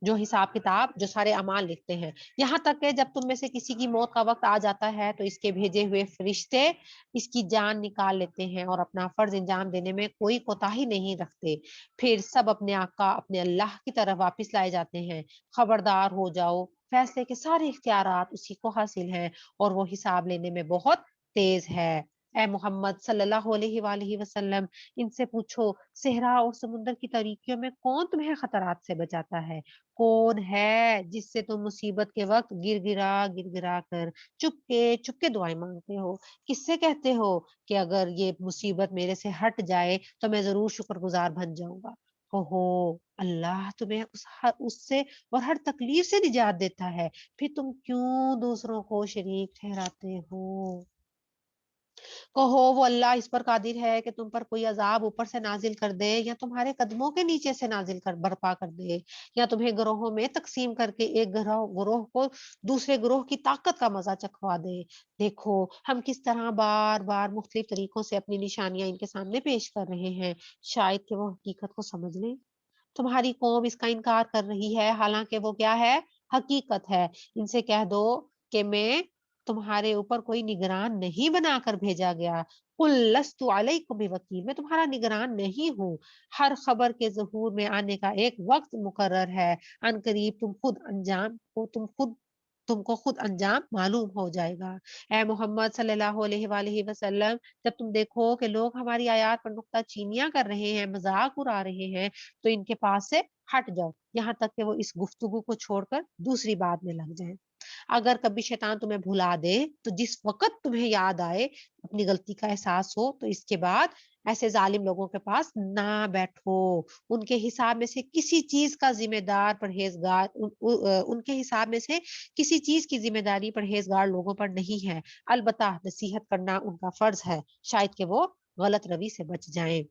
S5: جو حساب کتاب, جو سارے اعمال لکھتے ہیں. یہاں تک کہ جب تم میں سے کسی کی موت کا وقت آ جاتا ہے تو اس کے بھیجے ہوئے فرشتے اس کی جان نکال لیتے ہیں اور اپنا فرض انجام دینے میں کوئی کوتاہی نہیں رکھتے. پھر سب اپنے آقا, اپنے اللہ کی طرف واپس لائے جاتے ہیں. خبردار ہو جاؤ, فیصلے کے سارے اختیارات اسی کو حاصل ہیں اور وہ حساب لینے میں بہت تیز ہے. اے محمد صلی اللہ علیہ وآلہ وسلم, ان سے پوچھو صحرا اور سمندر کی تاریکیوں میں کون تمہیں خطرات سے بچاتا ہے؟ کون ہے جس سے تم مصیبت کے وقت گر گرا کر چپ کے دعائیں مانگتے ہو؟ کس سے کہتے ہو کہ اگر یہ مصیبت میرے سے ہٹ جائے تو میں ضرور شکر گزار بن جاؤں گا؟ کہو اللہ تمہیں اس سے اور ہر تکلیف سے نجات دیتا ہے, پھر تم کیوں دوسروں کو شریک ٹھہراتے ہو؟ کہو وہ اللہ اس پر قادر ہے کہ تم پر کوئی عذاب اوپر سے نازل کر دے یا تمہارے قدموں کے نیچے سے نازل کر برپا کر دے, یا تمہیں گروہوں میں تقسیم کر کے ایک گروہ کو دوسرے گروہ کی طاقت کا مزہ چکھوا دے. دیکھو ہم کس طرح بار بار مختلف طریقوں سے اپنی نشانیاں ان کے سامنے پیش کر رہے ہیں, شاید کہ وہ حقیقت کو سمجھ لیں. تمہاری قوم اس کا انکار کر رہی ہے حالانکہ وہ کیا ہے, حقیقت ہے. ان سے کہہ دو کہ میں تمہارے اوپر کوئی نگران نہیں بنا کر بھیجا گیا. قل لست علیکم بوکیل, میں تمہارا نگران نہیں ہوں. ہر خبر کے ظہور میں آنے کا ایک وقت مقرر ہے. ان قریب تم کو خود انجام معلوم ہو جائے گا. اے محمد صلی اللہ علیہ وآلہ وسلم, جب تم دیکھو کہ لوگ ہماری آیات پر نکتہ چینیاں کر رہے ہیں, مذاق اڑا رہے ہیں, تو ان کے پاس سے ہٹ جاؤ یہاں تک کہ وہ اس گفتگو کو چھوڑ کر دوسری بات میں لگ جائیں. اگر کبھی شیطان تمہیں بھلا دے تو جس وقت تمہیں یاد آئے, اپنی غلطی کا احساس ہو, تو اس کے بعد ایسے ظالم لوگوں کے پاس نہ بیٹھو. ان کے حساب میں سے کسی چیز کا ذمہ دار پرہیزگار ان کے حساب میں سے کسی چیز کی ذمہ داری پرہیزگار لوگوں پر نہیں ہے. البتہ نصیحت کرنا ان کا فرض ہے, شاید کہ وہ غلط روی سے بچ جائیں.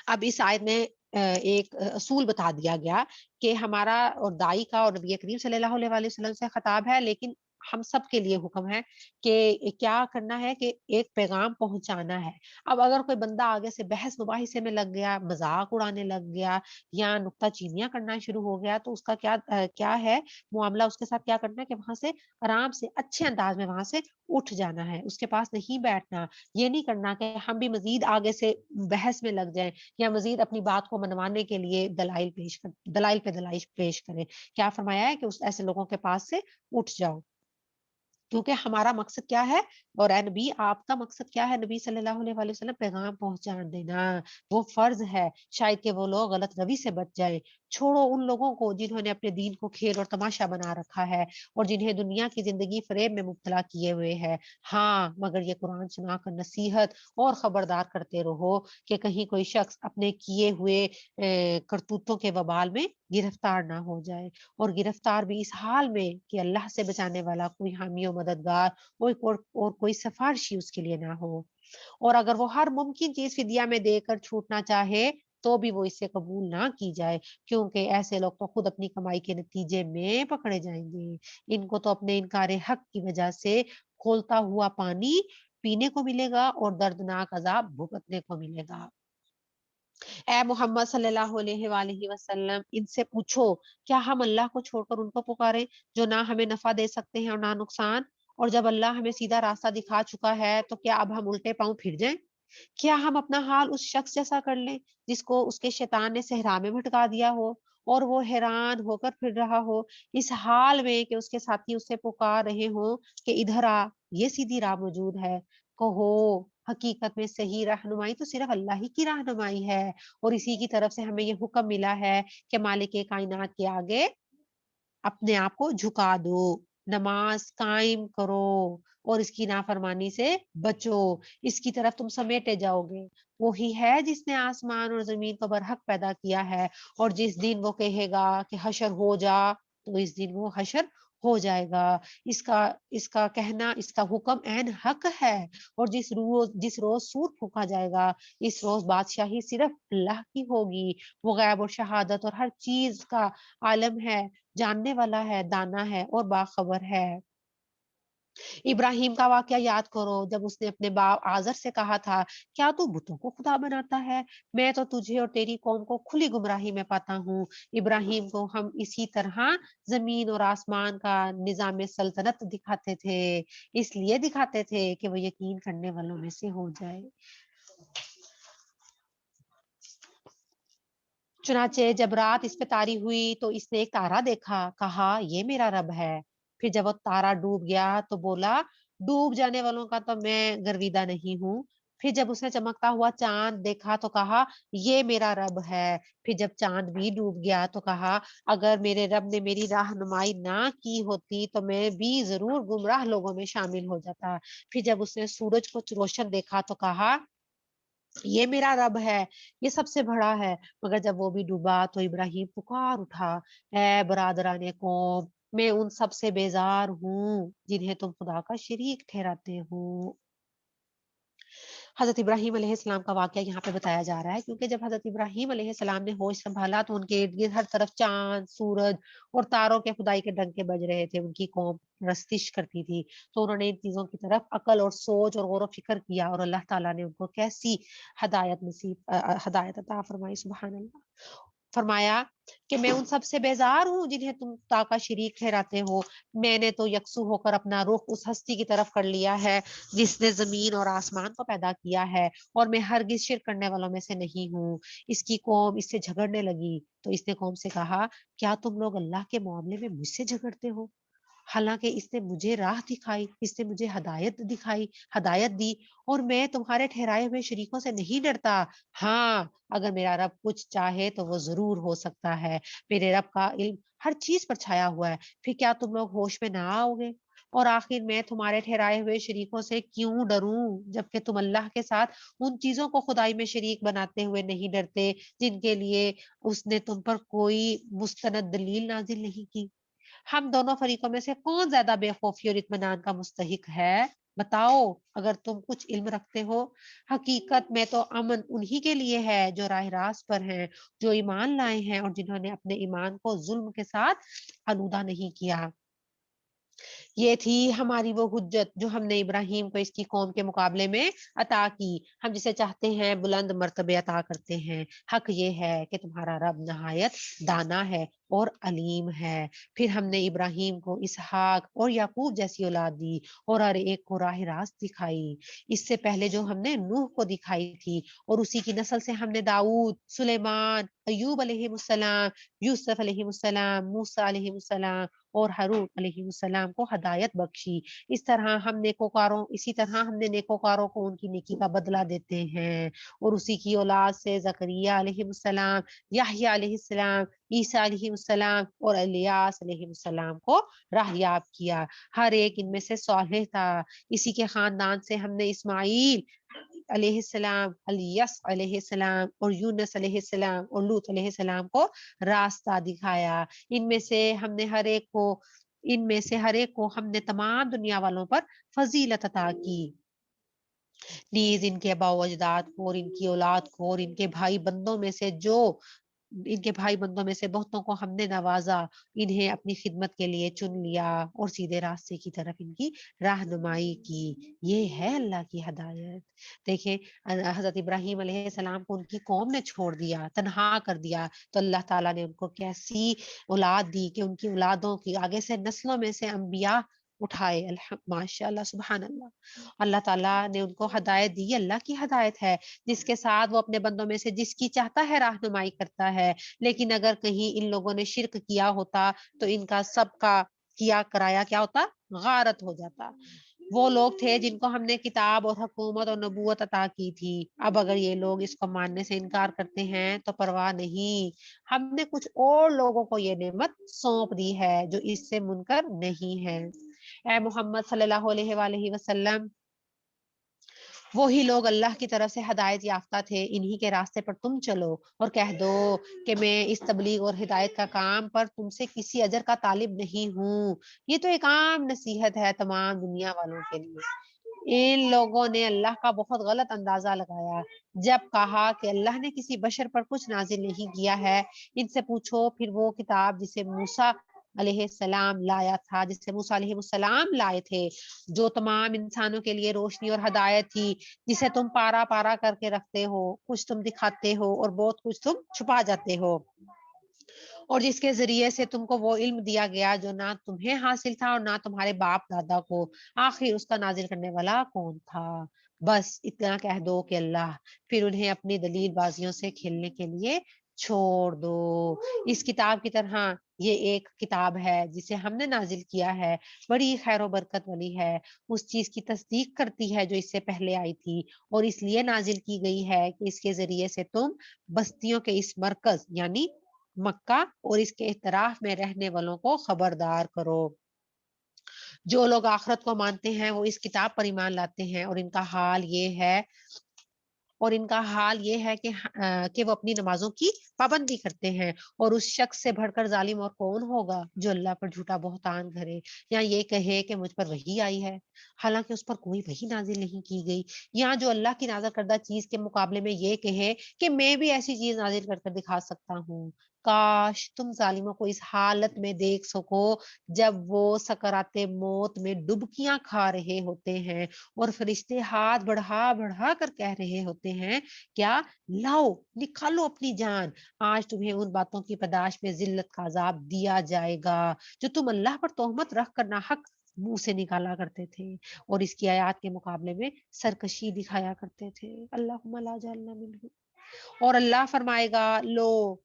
S5: اب اس آیت میں ایک اصول بتا دیا گیا کہ ہمارا اور دائی کا اور نبی کریم صلی اللہ علیہ وآلہ وسلم سے خطاب ہے, لیکن ہم سب کے لیے حکم ہے کہ کیا کرنا ہے, کہ ایک پیغام پہنچانا ہے. اب اگر کوئی بندہ آگے سے بحث مباحثے میں لگ گیا, مذاق اڑانے لگ گیا یا نکتہ چینیاں کرنا شروع ہو گیا, تو اس کا کیا ہے معاملہ, اس کے ساتھ کیا کرنا ہے کہ وہاں سے آرام سے اچھے انداز میں وہاں سے اٹھ جانا ہے, اس کے پاس نہیں بیٹھنا. یہ نہیں کرنا کہ ہم بھی مزید آگے سے بحث میں لگ جائیں یا مزید اپنی بات کو منوانے کے لیے دلائل پہ دلائل پیش کریں. کیا فرمایا ہے کہ ایسے لوگوں کے پاس سے اٹھ جاؤ, کیونکہ ہمارا مقصد کیا ہے, اور اے نبی آپ کا مقصد کیا ہے, نبی صلی اللہ علیہ وآلہ وسلم پیغام پہنچا دینا, وہ فرض ہے. شاید کہ وہ لوگ غلط روی سے بچ جائیں. چھوڑو ان لوگوں کو جنہوں نے اپنے دین کو کھیل اور تماشا بنا رکھا ہے اور جنہیں دنیا کی زندگی فریب میں مبتلا کیے ہوئے ہے. ہاں مگر یہ قرآن سنا کر نصیحت اور خبردار کرتے رہو کہ کہیں کوئی شخص اپنے کیے ہوئے کرتوتوں کے وبال میں گرفتار نہ ہو جائے, اور گرفتار بھی اس حال میں کہ اللہ سے بچانے والا کوئی حامی و مددگار اور کوئی سفارشی اس کے لیے نہ ہو. اور اگر وہ ہر ممکن چیز فدیہ میں دے کر چھوٹنا چاہے تو بھی وہ اسے قبول نہ کی جائے، کیونکہ ایسے لوگ تو خود اپنی کمائی کے نتیجے میں پکڑے جائیں گے۔ ان کو تو اپنے انکار حق کی وجہ سے کھولتا ہوا پانی پینے کو ملے گا اور دردناک عذاب بھگتنے کو ملے گا۔ اے محمد صلی اللہ علیہ وآلہ وسلم، ان سے پوچھو کیا ہم اللہ کو چھوڑ کر ان کو پکارے جو نہ ہمیں نفع دے سکتے ہیں اور نہ نقصان؟ اور جب اللہ ہمیں سیدھا راستہ دکھا چکا ہے تو کیا اب ہم الٹے پاؤں پھر جائیں؟ کیا ہم اپنا حال اس شخص جیسا کر لیں جس کو اس کے شیطان نے صحرا میں بھٹکا دیا ہو اور وہ حیران ہو کر پھر رہا ہو، اس حال میں کہ اس کے ساتھی اسے پکار رہے ہوں کہ ادھر آ، یہ سیدھی راہ موجود ہے؟ کہو حقیقت میں صحیح رہنمائی تو صرف اللہ ہی کی رہنمائی ہے، اور اسی کی طرف سے ہمیں یہ حکم ملا ہے کہ مالک کائنات کے آگے اپنے آپ کو جھکا دو، نماز قائم کرو اور اس کی نافرمانی سے بچو، اس کی طرف تم سمیٹے جاؤ گے۔ وہی ہے جس نے آسمان اور زمین کو برحق پیدا کیا ہے، اور جس دن وہ کہے گا کہ حشر ہو جا تو اس دن وہ حشر ہو جائے گا۔ اس کا کہنا، اس کا حکم عین حق ہے، اور جس روز سور پھونکا جائے گا، اس روز بادشاہی صرف اللہ کی ہوگی۔ وہ غیب اور شہادت اور ہر چیز کا عالم ہے، جاننے والا ہے، دانا ہے اور باخبر ہے۔ ابراہیم کا واقعہ یاد کرو جب اس نے اپنے باپ آزر سے کہا تھا کیا تو بتوں کو خدا بناتا ہے؟ میں تو تجھے اور تیری قوم کو کھلی گمراہی میں پاتا ہوں۔ ابراہیم کو ہم اسی طرح زمین اور آسمان کا نظام سلطنت دکھاتے تھے، اس لیے دکھاتے تھے کہ وہ یقین کرنے والوں میں سے ہو جائے۔ چنانچہ جب رات اس پہ تاری ہوئی تو اس نے ایک تارا دیکھا، کہا یہ میرا رب ہے۔ پھر جب وہ تارا ڈوب گیا تو بولا ڈوب جانے والوں کا تو میں گرویدہ نہیں ہوں۔ پھر جب اس نے چمکتا ہوا چاند دیکھا تو کہا یہ میرا رب ہے۔ پھر جب چاند بھی ڈوب گیا تو کہا اگر میرے رب نے میری راہنمائی نہ کی ہوتی تو میں بھی ضرور گمراہ لوگوں میں شامل ہو جاتا۔ پھر جب اس نے سورج کو روشن دیکھا تو کہا یہ میرا رب ہے، یہ سب سے بڑا ہے۔ مگر جب وہ بھی ڈوبا تو ابراہیم پکار اٹھا، اے برادران قوم، میں ان سب سے بیزار ہوں جنہیں تم خدا کا شریک ٹھہراتے ہو۔ حضرت ابراہیم علیہ السلام کا واقعہ یہاں پہ بتایا جا رہا ہے کیونکہ جب حضرت ابراہیم علیہ السلام نے ہوش سنبھالا تو ان کے ارد گرد ہر طرف چاند، سورج اور تاروں کے خدائی کے ڈنکے بج رہے تھے۔ ان کی قوم پرستش کرتی تھی تو انہوں نے ان چیزوں کی طرف عقل اور سوچ اور غور و فکر کیا، اور اللہ تعالیٰ نے ان کو کیسی ہدایت عطا فرمائی، سبحان اللہ۔ فرمایا کہ میں ان سب سے بیزار ہوں جنہیں تم خدا کا شریک ٹھہراتے ہو۔ میں نے تو یکسو ہو کر اپنا رخ اس ہستی کی طرف کر لیا ہے جس نے زمین اور آسمان کو پیدا کیا ہے، اور میں ہرگز شرک کرنے والوں میں سے نہیں ہوں۔ اس کی قوم اس سے جھگڑنے لگی تو اس نے قوم سے کہا کیا تم لوگ اللہ کے معاملے میں مجھ سے جھگڑتے ہو؟ حالانکہ اس نے مجھے راہ دکھائی، اس نے مجھے ہدایت دی، اور میں تمہارے ٹھہرائے ہوئے شریکوں سے نہیں ڈرتا۔ ہاں اگر میرا رب کچھ چاہے تو وہ ضرور ہو سکتا ہے، میرے رب کا علم ہر چیز پر چھایا ہوا ہے۔ پھر کیا تم لوگ ہوش میں نہ آؤ گے؟ اور آخر میں تمہارے ٹھہرائے ہوئے شریکوں سے کیوں ڈروں جبکہ تم اللہ کے ساتھ ان چیزوں کو خدائی میں شریک بناتے ہوئے نہیں ڈرتے جن کے لیے اس نے تم پر کوئی مستند دلیل نازل نہیں کی۔ ہم دونوں فریقوں میں سے کون زیادہ بے خوفی اور اطمینان کا مستحق ہے؟ بتاؤ اگر تم کچھ علم رکھتے ہو۔ حقیقت میں تو امن انہی کے لیے ہے جو راہ راست پر ہیں، جو ایمان لائے ہیں اور جنہوں نے اپنے ایمان کو ظلم کے ساتھ آلودہ نہیں کیا۔ یہ تھی ہماری وہ حجت جو ہم نے ابراہیم کو اس کی قوم کے مقابلے میں عطا کی۔ ہم جسے چاہتے ہیں بلند مرتبے عطا کرتے ہیں۔ حق یہ ہے کہ تمہارا رب نہایت دانا ہے اور علیم ہے۔ پھر ہم نے ابراہیم کو اسحاق اور یعقوب جیسی اولاد دی اور ہر ایک کو راہ راست دکھائی، اس سے پہلے جو ہم نے نوح کو دکھائی تھی، اور اسی کی نسل سے ہم نے داؤد، سلیمان، ایوب علیہ السلام، یوسف علیہ السلام، موسیٰ علیہ السلام اور ہارون علیہ السلام کو ہدایت بخشی۔ اسی طرح ہم نے نیکوکاروں کو ان کی نیکی کا بدلہ دیتے ہیں، اور اسی کی اولاد سے زکریا علیہ السلام، یحییٰ علیہ السلام، عیسیٰ علیہ السلام اور الیاس علیہ السلام کو راہ یاب کیا۔ ہر ایک ان میں سے صالح تھا۔ اسی کے خاندان سے ہم نے اسماعیل علیہ السلام، الیاس علیہ السلام اور یونس علیہ السلام اور لوط علیہ السلام کو راستہ دکھایا۔ ان میں سے ہر ایک کو ہم نے تمام دنیا والوں پر فضیلت عطا کی۔ نیز ان کے آباء و اجداد کو اور ان کی اولاد کو اور ان کے بھائی بندوں میں سے بہتوں کو ہم نے نوازا، انہیں اپنی خدمت کے لیے چن لیا اور سیدھے راستے کی طرف ان کی رہنمائی کی۔ یہ ہے اللہ کی ہدایت۔ دیکھیں حضرت ابراہیم علیہ السلام کو ان کی قوم نے چھوڑ دیا، تنہا کر دیا، تو اللہ تعالیٰ نے ان کو کیسی اولاد دی کہ ان کی اولادوں کی آگے سے نسلوں میں سے انبیاء اٹھائے۔ ماشاء اللہ، سبحان اللہ۔ اللہ تعالیٰ نے ان کو ہدایت دی، اللہ کی ہدایت ہے جس کے ساتھ وہ اپنے بندوں میں سے جس کی چاہتا ہے رہنمائی کرتا ہے۔ لیکن اگر کہیں ان لوگوں نے شرک کیا ہوتا تو ان کا سب کا کیا کرایا کیا ہوتا؟ غارت ہو جاتا۔ وہ لوگ تھے جن کو ہم نے کتاب اور حکومت اور نبوت عطا کی تھی، اب اگر یہ لوگ اس کو ماننے سے انکار کرتے ہیں تو پرواہ نہیں، ہم نے کچھ اور لوگوں کو یہ نعمت سونپ دی ہے جو اس سے منکر نہیں ہے۔ اے محمد صلی اللہ علیہ وآلہ وسلم، وہی لوگ اللہ کی طرف سے ہدایت یافتہ تھے، انہی کے راستے پر تم چلو اور کہہ دو کہ میں اس تبلیغ اور ہدایت کا کام پر تم سے کسی اجر کا طالب نہیں ہوں، یہ تو ایک عام نصیحت ہے تمام دنیا والوں کے لیے۔ ان لوگوں نے اللہ کا بہت غلط اندازہ لگایا جب کہا کہ اللہ نے کسی بشر پر کچھ نازل نہیں کیا ہے۔ ان سے پوچھو پھر وہ کتاب جسے موسیٰ علیہ السلام لایا تھا، جسے موسیٰ علیہ السلام لائے تھے، جو تمام انسانوں کے لیے روشنی اور ہدایت تھی، جسے تم پارا پارا کر کے رکھتے ہو، کچھ تم دکھاتے ہو اور بہت کچھ تم چھپا جاتے ہو، اور جس کے ذریعے سے تم کو وہ علم دیا گیا جو نہ تمہیں حاصل تھا اور نہ تمہارے باپ دادا کو، آخر اس کا نازل کرنے والا کون تھا؟ بس اتنا کہہ دو کہ اللہ، پھر انہیں اپنی دلیل بازیوں سے کھیلنے کے لیے چھوڑ دو۔ اس کتاب کی طرح یہ ایک کتاب ہے جسے ہم نے نازل کیا ہے، بڑی خیر و برکت والی ہے، اس چیز کی تصدیق کرتی ہے جو اس سے پہلے آئی تھی، اور اس لیے نازل کی گئی ہے کہ اس کے ذریعے سے تم بستیوں کے اس مرکز یعنی مکہ اور اس کے اطراف میں رہنے والوں کو خبردار کرو۔ جو لوگ آخرت کو مانتے ہیں وہ اس کتاب پر ایمان لاتے ہیں، اور ان کا حال یہ ہے کہ وہ اپنی نمازوں کی پابندی کرتے ہیں، اور اس شخص سے بڑھ کر ظالم اور کون ہوگا جو اللہ پر جھوٹا بہتان کرے یا یہ کہے کہ مجھ پر وحی آئی ہے، حالانکہ اس پر کوئی وحی نازل نہیں کی گئی، یا جو اللہ کی نازل کردہ چیز کے مقابلے میں یہ کہے کہ میں بھی ایسی چیز نازل کر کر دکھا سکتا ہوں۔ کاش تم ظالموں کو اس حالت میں دیکھ سکو جب وہ سکرات موت میں ڈبکیاں کھا رہے ہوتے ہیں اور فرشتے ہاتھ بڑھا بڑھا کر کہہ رہے ہوتے ہیں کیا؟ لاؤ، نکالو اپنی جان، آج تمہیں ان باتوں کی پداش میں ذلت کا عذاب دیا جائے گا جو تم اللہ پر تہمت رکھ کر ناحق منہ سے نکالا کرتے تھے اور اس کی آیات کے مقابلے میں سرکشی دکھایا کرتے تھے۔ اللہم لا جعلنا منہم۔ اور اللہ فرمائے گا، لو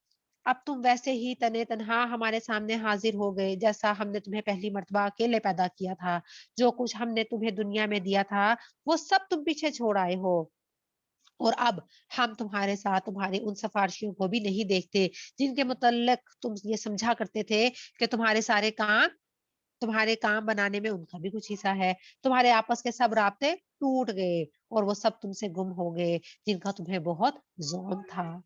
S5: اب تم ویسے ہی تنے تنہا ہمارے سامنے حاضر ہو گئے جیسا ہم نے تمہیں پہلی مرتبہ اکیلے پیدا کیا تھا، جو کچھ ہم نے تمہیں دنیا میں دیا تھا وہ سب تم پیچھے چھوڑ آئے ہو، اور اب ہم تمہارے ساتھ تمہارے ان سفارشیوں کو بھی نہیں دیکھتے جن کے متعلق تم یہ سمجھا کرتے تھے کہ تمہارے کام بنانے میں ان کا بھی کچھ حصہ ہے، تمہارے آپس کے سب رابطے ٹوٹ گئے اور وہ سب تم سے گم ہو گئے جن کا تمہیں بہت ظلم تھا۔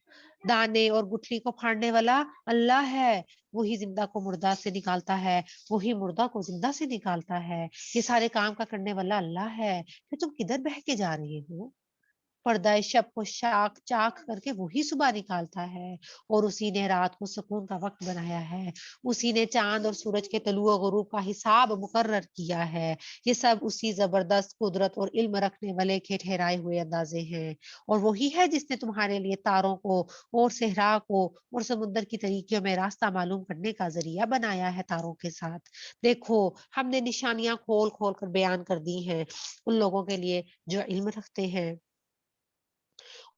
S5: دانے اور گٹھلی کو پھاڑنے والا اللہ ہے، وہی زندہ کو مردہ سے نکالتا ہے، وہی مردہ کو زندہ سے نکالتا ہے، یہ سارے کام کا کرنے والا اللہ ہے، کہ تم کدھر بہہ کے جا رہے ہو؟ پردہ شب کو شاک چاک کر کے وہی صبح نکالتا ہے، اور اسی نے رات کو سکون کا وقت بنایا ہے، اسی نے چاند اور سورج کے طلوع و غروب کا حساب مقرر کیا ہے، یہ سب اسی زبردست قدرت اور علم رکھنے والے کے ٹھہرائے ہوئے اندازے ہیں، اور وہی ہے جس نے تمہارے لیے تاروں کو اور صحرا کو اور سمندر کی طریقوں میں راستہ معلوم کرنے کا ذریعہ بنایا ہے تاروں کے ساتھ۔ دیکھو ہم نے نشانیاں کھول کھول کر بیان کر دی ہیں ان لوگوں کے لیے جو علم رکھتے ہیں،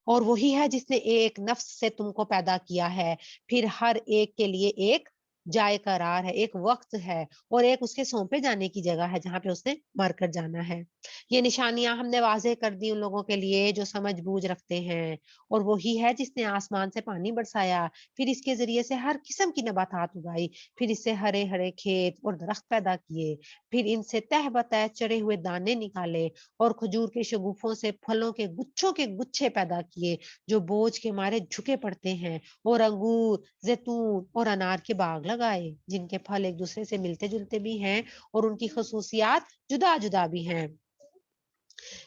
S5: اور وہی ہے جس نے ایک نفس سے تم کو پیدا کیا ہے، پھر ہر ایک کے لیے ایک جائے قرار ہے، ایک وقت ہے، اور ایک اس کے سونپے جانے کی جگہ ہے جہاں پہ اس نے مر کر جانا ہے۔ یہ نشانیاں ہم نے واضح کر دی ان لوگوں کے لیے جو سمجھ بوجھ رکھتے ہیں، اور وہی ہے جس نے آسمان سے پانی برسایا، پھر اس کے ذریعے سے ہر قسم کی نباتات اگائی، پھر اس سے ہرے ہرے کھیت اور درخت پیدا کیے، پھر ان سے تہ بتہ چڑے ہوئے دانے نکالے، اور کھجور کے شگوفوں سے پھلوں کے گچھوں کے گچھے پیدا کیے جو بوجھ کے مارے جھکے پڑتے ہیں، اور انگور، زیتون اور انار کے باغ لگائے جن کے پھل ایک دوسرے سے ملتے جلتے بھی ہیں اور ان کی خصوصیات جدا جدا بھی ہیں۔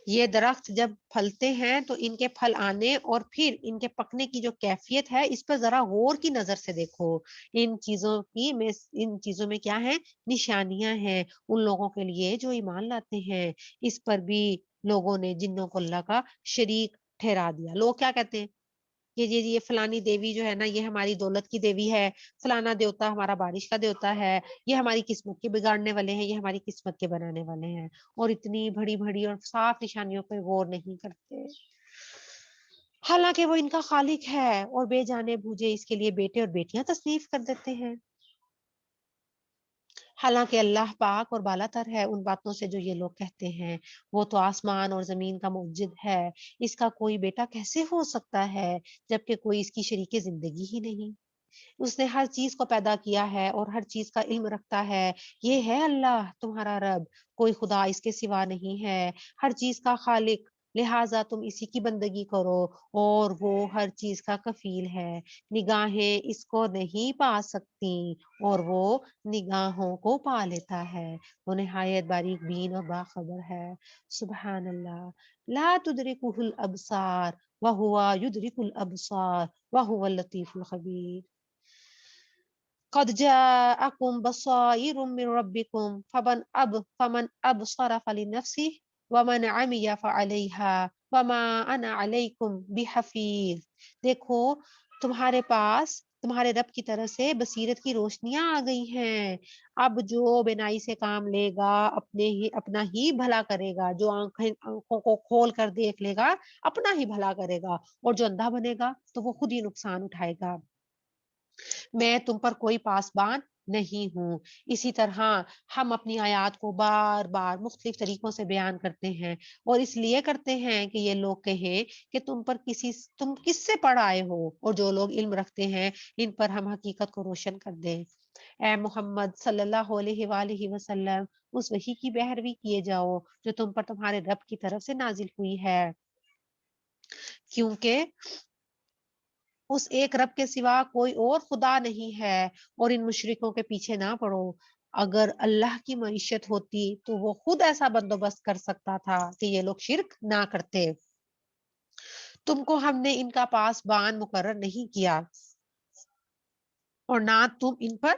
S5: یہ درخت جب پھلتے ہیں تو ان کے پھل آنے اور پھر ان کے پکنے کی جو کیفیت ہے اس پر ذرا غور کی نظر سے دیکھو. ان چیزوں میں کیا ہے؟ نشانیاں ہیں ان لوگوں کے لیے جو ایمان لاتے ہیں. اس پر بھی لوگوں نے جنوں کو اللہ کا شریک ٹھہرا دیا. لوگ کیا کہتے ہیں کہ یہ فلانی دیوی جو ہے نا یہ ہماری دولت کی دیوی ہے، فلانا دیوتا ہمارا بارش کا دیوتا ہے، یہ ہماری قسمت کے بگاڑنے والے ہیں، یہ ہماری قسمت کے بنانے والے ہیں. اور اتنی بڑی بڑی اور صاف نشانیوں پہ غور نہیں کرتے، حالانکہ وہ ان کا خالق ہے، اور بے جانے بوجھے اس کے لیے بیٹے اور بیٹیاں تصنیف کر دیتے ہیں. حالانکہ اللہ پاک اور بالا تر ہے ان باتوں سے جو یہ لوگ کہتے ہیں. وہ تو آسمان اور زمین کا موجد ہے، اس کا کوئی بیٹا کیسے ہو سکتا ہے جبکہ کوئی اس کی شریک زندگی ہی نہیں. اس نے ہر چیز کو پیدا کیا ہے اور ہر چیز کا علم رکھتا ہے. یہ ہے اللہ تمہارا رب، کوئی خدا اس کے سوا نہیں ہے، ہر چیز کا خالق، لہٰذا تم اسی کی بندگی کرو، اور وہ ہر چیز کا کفیل ہے. نگاہیں اس کو نہیں پا سکتی اور وہ نگاہوں کو پا لیتا ہے. وہ نہایت باریک بین اور باخبر ہے. سبحان اللہ. لا تدرکہ الابصار وہو یدرک الابصار وہو اللطیف الخبیر. قد جاءکم بصائر من ربکم فمن ابصر فلنفسه ومن عمی فعلیہا وما انا علیکم بحفیظ. دیکھو تمہارے پاس تمہارے رب کی طرف سے بصیرت کی روشنیاں آ گئی ہیں. اب جو بینائی سے کام لے گا اپنا ہی بھلا کرے گا، جو آنکھوں کو کھول کر دیکھ لے گا اپنا ہی بھلا کرے گا، اور جو اندھا بنے گا تو وہ خود ہی نقصان اٹھائے گا. میں تم پر کوئی پاسبان نہیں ہوں. اسی طرح ہم اپنی آیات کو بار بار مختلف طریقوں سے بیان کرتے ہیں، اور اس لیے کرتے ہیں کہ یہ لوگ کہیں کہ تم کس سے پڑھ آئے ہو، اور جو لوگ علم رکھتے ہیں ان پر ہم حقیقت کو روشن کر دیں. اے محمد صلی اللہ علیہ وآلہ وسلم، اس وحی کی پیروی کیے جاؤ جو تم پر تمہارے رب کی طرف سے نازل ہوئی ہے، کیونکہ اس ایک رب کے سوا کوئی اور خدا نہیں ہے. اور ان مشرکوں کے پیچھے نہ پڑو. اگر اللہ کی معیشت ہوتی تو وہ خود ایسا بندوبست کر سکتا تھا کہ یہ لوگ شرک نہ کرتے. تم کو ہم نے ان کا پاسبان مقرر نہیں کیا، اور نہ تم ان پر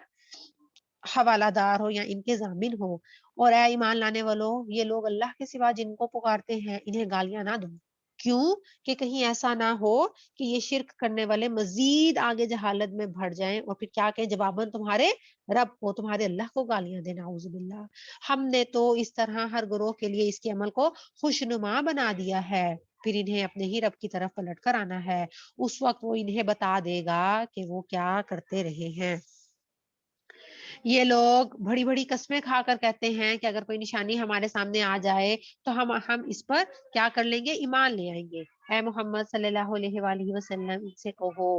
S5: حوالہ دار ہو یا ان کے ضامن ہو. اور اے ایمان لانے والوں، یہ لوگ اللہ کے سوا جن کو پکارتے ہیں انہیں گالیاں نہ دو. کیوں کہ کہیں ایسا نہ ہو کہ یہ شرک کرنے والے مزید آگے جہالت میں بڑھ جائیں اور پھر کیا کہ جواباً تمہارے رب کو، تمہارے اللہ کو گالیاں دینا. اعوذ باللہ. ہم نے تو اس طرح ہر گروہ کے لیے اس کے عمل کو خوشنما بنا دیا ہے، پھر انہیں اپنے ہی رب کی طرف پلٹ کر آنا ہے. اس وقت وہ انہیں بتا دے گا کہ وہ کیا کرتے رہے ہیں. یہ لوگ بڑی بڑی قسمیں کھا کر کہتے ہیں کہ اگر کوئی نشانی ہمارے سامنے آ جائے تو ہم اس پر کیا کر لیں گے؟ ایمان لے آئیں گے. اے محمد صلی اللہ علیہ وآلہ وسلم سے کہو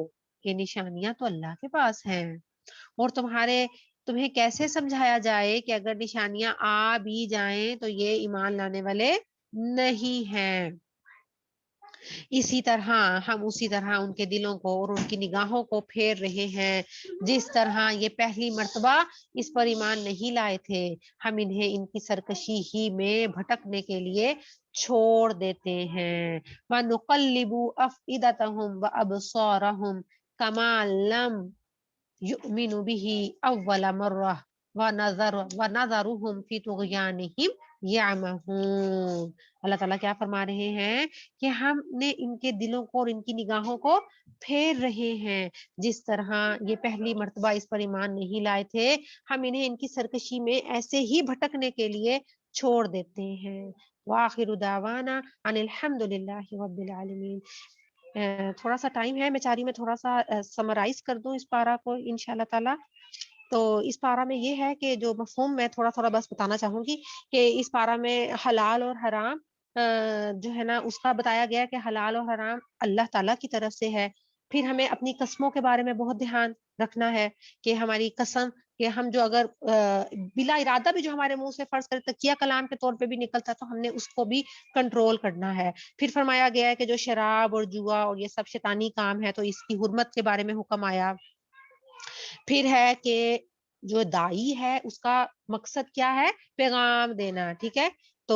S5: کہ نشانیاں تو اللہ کے پاس ہیں، اور تمہیں کیسے سمجھایا جائے کہ اگر نشانیاں آ بھی جائیں تو یہ ایمان لانے والے نہیں ہیں. اسی طرح ان کے دلوں کو اور ان کی نگاہوں کو پھیر رہے ہیں، جس طرح یہ پہلی مرتبہ اس پر ایمان نہیں لائے تھے. ہم انہیں ان کی سرکشی ہی میں بھٹکنے کے لیے چھوڑ دیتے ہیں. وَنُقَلِّبُ أَفْئِدَتَهُمْ وَأَبْصَارَهُمْ كَمَا لَمْ يُؤْمِنُوا بِهِ أَوَّلَ مَرَّةٍ وَنَذَرُهُمْ فِي طُغْيَانِهِمْ يَعْمَهُونَ. اللہ تعالیٰ کیا فرما رہے ہیں کہ ہم نے ان کے دلوں کو اور ان کی نگاہوں کو پھیر رہے ہیں، جس طرح یہ پہلی مرتبہ اس پر ایمان نہیں لائے تھے، ہم انہیں ان کی سرکشی میں ایسے ہی بھٹکنے کے لیے چھوڑ دیتے ہیں. وآخر دعوانا ان الحمد للہ رب العالمین. تھوڑا سا ٹائم ہے، میں چاہ رہی میں تھوڑا سا سمرائز کر دوں اس پارا کو انشاءاللہ تعالی. تو اس پارا میں یہ ہے کہ جو مفہوم میں تھوڑا تھوڑا بس بتانا چاہوں گی کہ اس پارا میں حلال اور حرام جو ہے نا اس کا بتایا گیا کہ حلال اور حرام اللہ تعالیٰ کی طرف سے ہے. پھر ہمیں اپنی قسموں کے بارے میں بہت دھیان رکھنا ہے کہ ہماری قسم کہ ہم جو اگر بلا ارادہ بھی جو ہمارے منہ سے فرض کرے تکیہ کلام کے طور پہ بھی نکلتا ہے تو ہم نے اس کو بھی کنٹرول کرنا ہے. پھر فرمایا گیا ہے کہ جو شراب اور جوا اور یہ سب شیطانی کام ہے تو اس کی حرمت کے بارے میں حکم آیا. پھر ہے کہ جو دائی ہے اس کا مقصد کیا ہے؟ پیغام دینا. ٹھیک ہے تو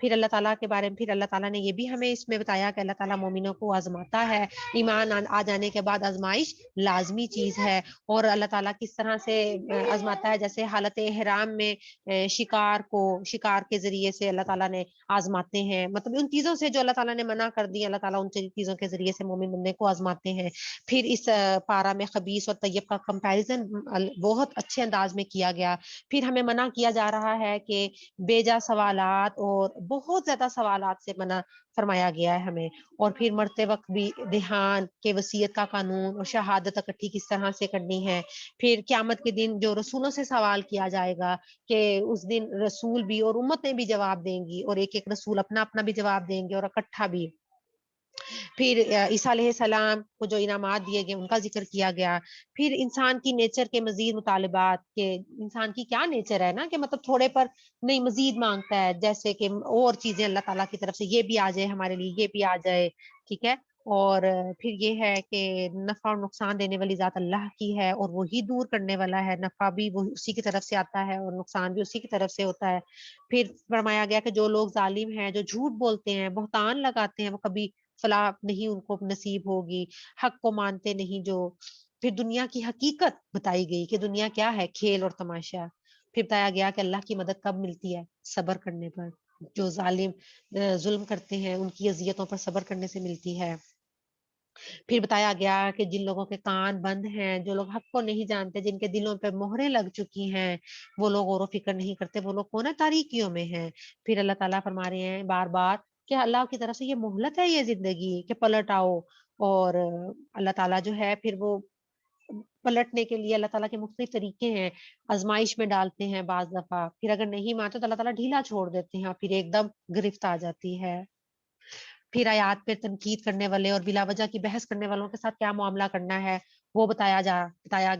S5: پھر اللہ تعالیٰ کے بارے میں پھر اللہ تعالیٰ نے یہ بھی ہمیں اس میں بتایا کہ اللہ تعالیٰ مومنوں کو آزماتا ہے. ایمان آ جانے کے بعد آزمائش لازمی چیز ہے. اور اللہ تعالیٰ کس طرح سے آزماتا ہے, جیسے حالت احرام میں شکار کے ذریعے سے اللہ تعالیٰ نے آزماتے ہیں, مطلب ان چیزوں سے جو اللہ تعالیٰ نے منع کر دی, اللہ تعالیٰ ان چیزوں کے ذریعے سے مومن بندے کو آزماتے ہیں. پھر اس پارا میں خبیث اور طیب کا کمپیریزن بہت اچھے انداز میں کیا گیا. پھر ہمیں منع کیا جا رہا ہے کہ بیجا سوالات اور بہت زیادہ سوالات سے منع فرمایا گیا ہے ہمیں. اور پھر مرتے وقت بھی دھیان کے وصیت کا قانون اور شہادت اکٹھی کس طرح سے کرنی ہے. پھر قیامت کے دن جو رسولوں سے سوال کیا جائے گا کہ اس دن رسول بھی اور امتیں بھی جواب دیں گی, اور ایک ایک رسول اپنا اپنا بھی جواب دیں گے اور اکٹھا بھی. پھر عیسیٰ علیہ السلام کو جو انعامات دیے گئے ان کا ذکر کیا گیا. پھر انسان کی نیچر کے مزید مطالبات, کہ انسان کی کیا نیچر ہے نا, کہ مطلب تھوڑے پر نہیں مزید مانگتا ہے, جیسے کہ اور چیزیں اللہ تعالیٰ کی طرف سے یہ بھی آ جائے ہمارے لیے, یہ بھی آ جائے, ٹھیک ہے. اور پھر یہ ہے کہ نفع اور نقصان دینے والی ذات اللہ کی ہے, اور وہی دور کرنے والا ہے. نفع بھی وہ اسی کی طرف سے آتا ہے اور نقصان بھی اسی کی طرف سے ہوتا ہے. پھر فرمایا گیا کہ جو لوگ ظالم ہیں, جو جھوٹ بولتے ہیں, بہتان لگاتے ہیں, وہ کبھی فلاح نہیں ان کو نصیب ہوگی. حق کو مانتے نہیں جو. پھر دنیا کی حقیقت بتائی گئی کہ دنیا کیا ہے, کھیل اور تماشا. پھر بتایا گیا کہ اللہ کی مدد کب ملتی ہے, صبر کرنے پر. جو ظالم ظلم کرتے ہیں ان کی اذیتوں پر صبر کرنے سے ملتی ہے. پھر بتایا گیا کہ جن لوگوں کے کان بند ہیں, جو لوگ حق کو نہیں جانتے, جن کے دلوں پہ مہریں لگ چکی ہیں, وہ لوگ غور و فکر نہیں کرتے, وہ لوگ کون ہے, تاریکیوں میں ہیں. پھر اللہ تعالیٰ فرما رہے ہیں بار بار کہ اللہ کی طرف سے یہ مہلت ہے, یہ زندگی کہ پلٹ آؤ. اور اللہ تعالیٰ جو ہے پھر وہ پلٹنے کے لیے اللہ تعالیٰ کے مختلف طریقے ہیں, آزمائش میں ڈالتے ہیں بعض دفعہ. پھر اگر نہیں مانتے تو اللہ تعالیٰ ڈھیلا چھوڑ دیتے ہیں, اور پھر ایک دم گرفت آ جاتی ہے. پھر آیات پہ تنقید کرنے والے اور بلا وجہ کی بحث کرنے والوں کے ساتھ کیا معاملہ کرنا ہے وہ بتایا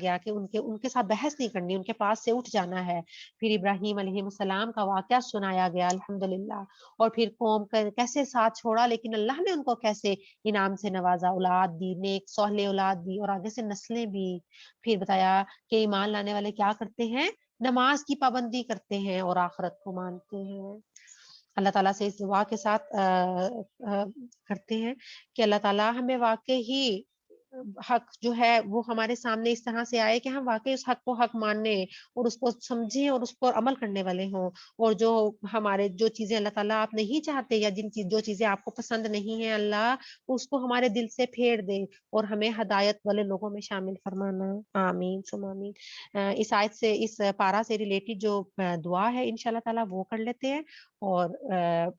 S5: گیا کہ ان کے ساتھ بحث نہیں کرنی, ان کے پاس سے اٹھ جانا ہے. پھر ابراہیم علیہ السلام کا واقعہ سنایا گیا الحمدللہ, اور پھر قوم کیسے ساتھ چھوڑا لیکن اللہ نے ان کو کیسے انعام سے نوازا, اولاد دی, نیک صالح اولاد دی, اور آگے سے نسلیں بھی. پھر بتایا کہ ایمان لانے والے کیا کرتے ہیں, نماز کی پابندی کرتے ہیں اور آخرت کو مانتے ہیں. اللہ تعالیٰ سے اس دعا کے ساتھ کرتے ہیں کہ اللہ تعالیٰ ہمیں واقع ہی حق جو ہے وہ ہمارے سامنے اس طرح سے آئے کہ ہم واقعی اس حق کو حق ماننے اور اس کو سمجھیں اور اس پر عمل کرنے والے ہوں. اور جو چیزیں اللہ تعالیٰ آپ نہیں چاہتے, یا جو چیزیں آپ کو پسند نہیں ہیں, اللہ اس کو ہمارے دل سے پھیر دے اور ہمیں ہدایت والے لوگوں میں شامل فرمانا. آمین ثم آمین. اس آیت سے, اس پارا سے ریلیٹڈ جو دعا ہے انشاءاللہ تعالیٰ وہ کر لیتے ہیں. اور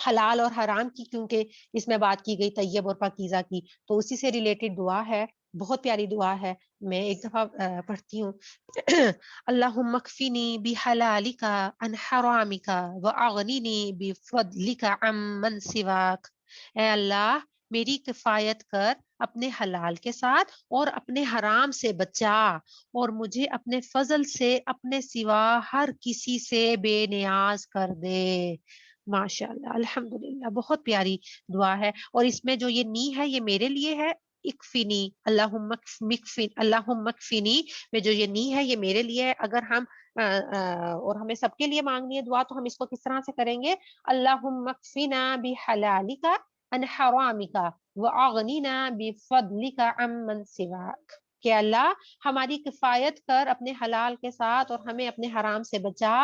S5: حلال اور حرام کی کیونکہ اس میں بات کی گئی, طیب اور پاکیزہ کی, تو اسی سے ریلیٹڈ دعا ہے, بہت پیاری دعا ہے. میں ایک دفعہ پڑھتی ہوں. اللہم اکفنی بحلالک عن حرامک واغننی بفضلک عمن سواک. اے اللہ میری کفایت کر اپنے حلال کے ساتھ اور اپنے حرام سے بچا, اور مجھے اپنے فضل سے اپنے سوا ہر کسی سے بے نیاز کر دے. ماشاءاللہ الحمدللہ, بہت پیاری دعا ہے. اور اس میں جو یہ نی ہے یہ میرے لیے ہے, اکفنی, اللہم اکفنی میں جو یہ نی ہے یہ میرے لیے ہے. اگر ہم اور ہمیں سب کے لیے مانگنی ہے دعا تو ہم اس کو کس طرح سے کریں گے, اللہم اکفنا بحلالک عن حرامک واغننا بفضلک عمن سواک. کہ اللہ ہماری کفایت کر اپنے حلال کے ساتھ اور ہمیں اپنے حرام سے بچا,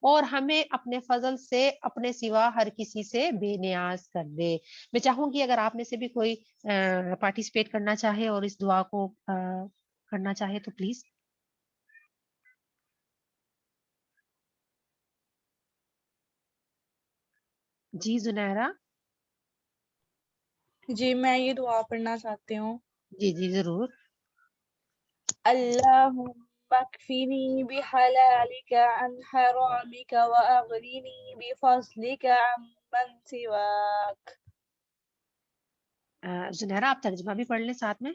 S5: اور ہمیں اپنے فضل سے اپنے سوا ہر کسی سے بے نیاز کر دے. میں چاہوں گی اگر آپ میں سے بھی کوئی پارٹیسپیٹ کرنا چاہے اور اس دعا کو کرنا چاہے تو پلیز. جی زنیرہ.
S6: جی میں یہ دعا پڑھنا چاہتی ہوں.
S5: جی جی ضرور.
S6: اللہم اکفنی بحلالک عن حرامک واغننی بفضلک عمن سواک.
S5: زنیرہ آپ ترجمہ بھی پڑھ لیں ساتھ میں.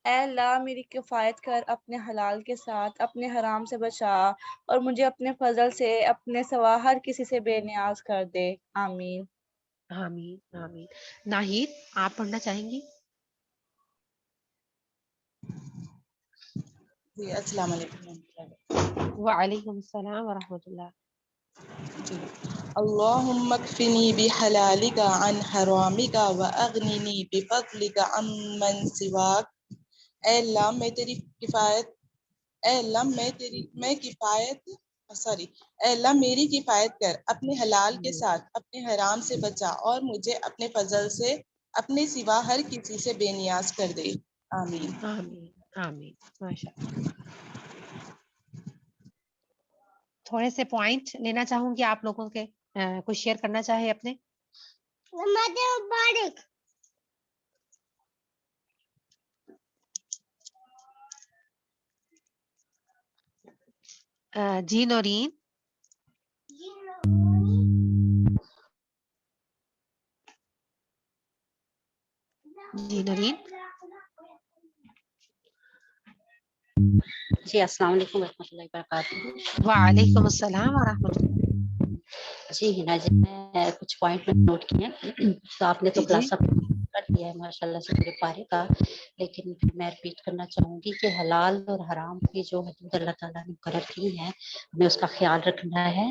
S6: اے اللہ میری کفایت کر اپنے حلال کے ساتھ اپنے حرام سے بچا, اور مجھے اپنے فضل سے اپنے سوا ہر کسی سے بے نیاز کر دے. آمین.
S5: آمین آمین. ناہید آپ پڑھنا چاہیں گی؟
S7: جی السلام علیکم.
S5: وعلیکم السلام ورحمۃ اللہ.
S7: جی اللہم اکفنی بحلالک عن حرامک واغننی بفضلک عن من سواک. اے اللہ میں تیری کفایت اے اللہ میں کفایت اے اللہ میری کفایت کر اپنے حلال کے ساتھ اپنے حرام سے بچا اور مجھے اپنے فضل سے اپنے سوا ہر کسی سے بے نیاز کر دے. آمین.
S5: آمین آمین. ماشاء اللہ. تھوڑے سے پوائنٹ لینا چاہوں گی آپ لوگوں کے، کچھ شیئر کرنا چاہے اپنے. جی نورین. جی نورین.
S8: جی السلام علیکم ورحمۃ اللہ وبرکاتہ.
S5: وعلیکم السلام ورحمۃ اللہ.
S8: جی ہنا جی میں کچھ پوائنٹ میں نوٹ کیے ہیں، تو آپ نے تو
S5: جی جی
S8: خلاصہ کر دیا ہے ماشاء اللہ سے پورے پارے کا، لیکن پھر میں ریپیٹ کرنا چاہوں گی کہ حلال اور حرام کی جو حدود اللہ تعالیٰ نے مقرر کی ہیں ہمیں اس کا خیال رکھنا ہے،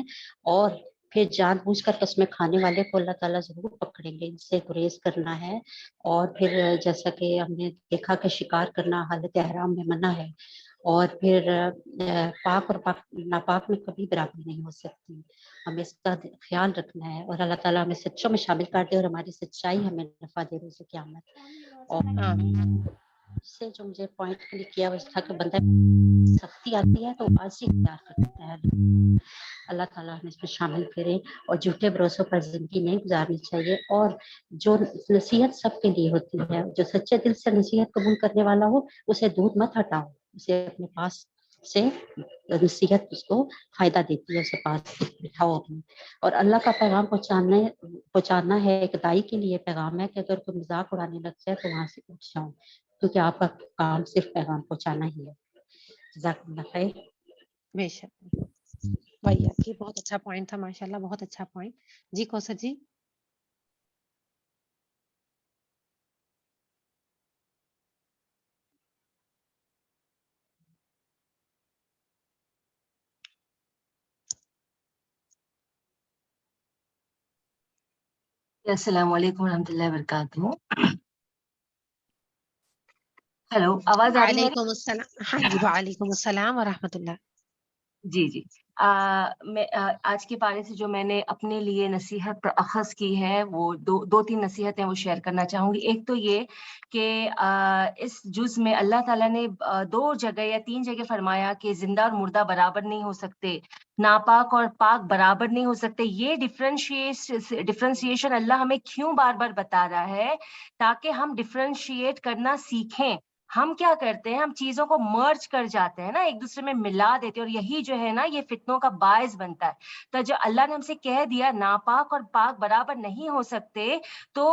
S8: اور پھر جان بوجھ کر اس میں کھانے والے کو اللہ تعالیٰ ضرور پکڑیں گے، ان سے گریز کرنا ہے. اور پھر جیسا کہ ہم نے دیکھا کہ شکار کرنا حالت احرام میں منع ہے، اور پھر پاک اور ناپاک میں کبھی برابری نہیں ہو سکتی. ہمیں اس کا خیال رکھنا ہے، اور اللہ تعالیٰ ہمیں سچوں میں شامل کر دے اور ہماری سچائی ہمیں نفع دے روز قیامت. اور اس سے جو مجھے پوائنٹ کلک کیا وہ تھا کہ بندہ سختی آتی ہے تو آج ہی اختیار کرتا ہے. اللہ تعالیٰ ہمیں اس میں شامل کرے اور جھوٹے بھروسوں پر زندگی نہیں گزارنی چاہیے. اور جو نصیحت سب کے لیے ہوتی ہے، جو سچے دل سے نصیحت قبول کرنے والا ہو اسے دور مت ہٹاؤ، اسے اپنے پاس سے نصیحت اس کو فائدہ دیتی ہے، اسے پاس بٹھاؤ اپنے. اور اللہ کا پیغام پہنچانا ہے، ایک دائی کے لیے پیغام ہے کہ اگر کوئی مذاق اڑانے لگ جائے تو وہاں سے اٹھ جاؤ، کیونکہ آپ کا کام صرف پیغام پہنچانا ہی ہے. جزاک اللہ خیر.
S5: بے شک بھیا کی بہت اچھا پوائنٹ تھا ماشاء اللہ، بہت اچھا پوائنٹ. جی کوثر جی.
S9: السلام علیکم ورحمۃ اللہ وبرکاتہ. ہیلو، آواز آ رہی ہے میری؟
S5: وعلیکم السلام. ہاں جی وعلیکم السلام ورحمۃ اللہ.
S9: جی جی. میں آج کے پارے سے جو میں نے اپنے لیے نصیحت اخذ کی ہے وہ دو تین نصیحتیں وہ شیئر کرنا چاہوں گی. ایک تو یہ کہ اس جز میں اللہ تعالیٰ نے 2 جگہ یا 3 جگہ فرمایا کہ زندہ اور مردہ برابر نہیں ہو سکتے، ناپاک اور پاک برابر نہیں ہو سکتے. یہ ڈفرینشیشن اللہ ہمیں کیوں بار بار بتا رہا ہے؟ تاکہ ہم ڈفرینشیٹ کرنا سیکھیں. ہم کیا کرتے ہیں، ہم چیزوں کو مرج کر جاتے ہیں نا، ایک دوسرے میں ملا دیتے ہیں، اور یہی جو ہے نا یہ فتنوں کا باعث بنتا ہے. تو جو اللہ نے ہم سے کہہ دیا ناپاک اور پاک برابر نہیں ہو سکتے، تو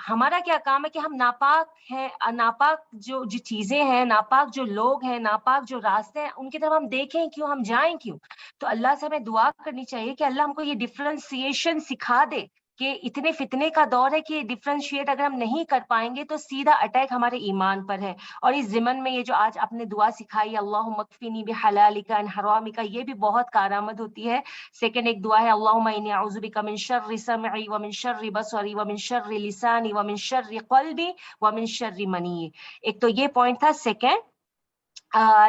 S9: ہمارا کیا کام ہے کہ ہم ناپاک ہیں، ناپاک جو چیزیں ہیں، ناپاک جو لوگ ہیں، ناپاک جو راستے ہیں، ان کی طرف ہم دیکھیں کیوں، ہم جائیں کیوں. تو اللہ سے ہمیں دعا کرنی چاہیے کہ اللہ ہم کو یہ ڈفرینسیشن سکھا دے کہ اتنے فتنے کا دور ہے کہ ڈفرینشیٹ اگر ہم نہیں کر پائیں گے تو سیدھا اٹیک ہمارے ایمان پر ہے. اور اس ضمن میں یہ جو آج آپ نے دعا سکھائی اللہم اکفنی بحلالک عن حرامک، یہ بھی بہت کارآمد ہوتی ہے. سیکنڈ ایک دعا ہے اللہم انی اعوذ بک من شر سمعی ومن شر بصری ومن شر لسانی ومن شر قلبی ومن شر منی. ایک تو یہ پوائنٹ تھا. سیکنڈ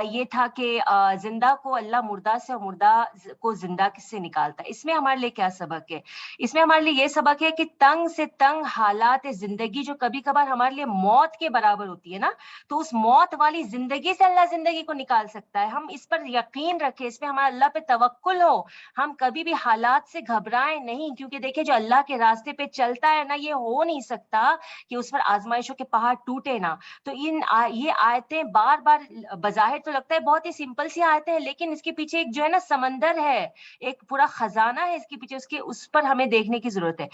S9: یہ تھا کہ زندہ کو اللہ مردہ سے اور مردہ کو زندہ سے نکالتا ہے. اس میں ہمارے لیے کیا سبق ہے؟ اس میں ہمارے لیے یہ سبق ہے کہ تنگ سے تنگ حالات زندگی جو کبھی کبھار ہمارے لیے موت کے برابر ہوتی ہے نا، تو اس موت والی زندگی سے اللہ زندگی کو نکال سکتا ہے. ہم اس پر یقین رکھیں، اس میں ہمارا اللہ پہ توکل ہو. ہم کبھی بھی حالات سے گھبرائیں نہیں، کیونکہ دیکھیں جو اللہ کے راستے پہ چلتا ہے نا، یہ ہو نہیں سکتا کہ اس پر آزمائشوں کے پہاڑ ٹوٹے نا. تو یہ آیتیں بار بار بظاہر تو لگتا ہے بہت ہی سمپل سی آیتیں ہیں، لیکن اس کے پیچھے ایک جو ہے نا سمندر ہے، ایک پورا خزانہ ہے اس کے پیچھے، اس پر ہمیں دیکھنے کی ضرورت ہے.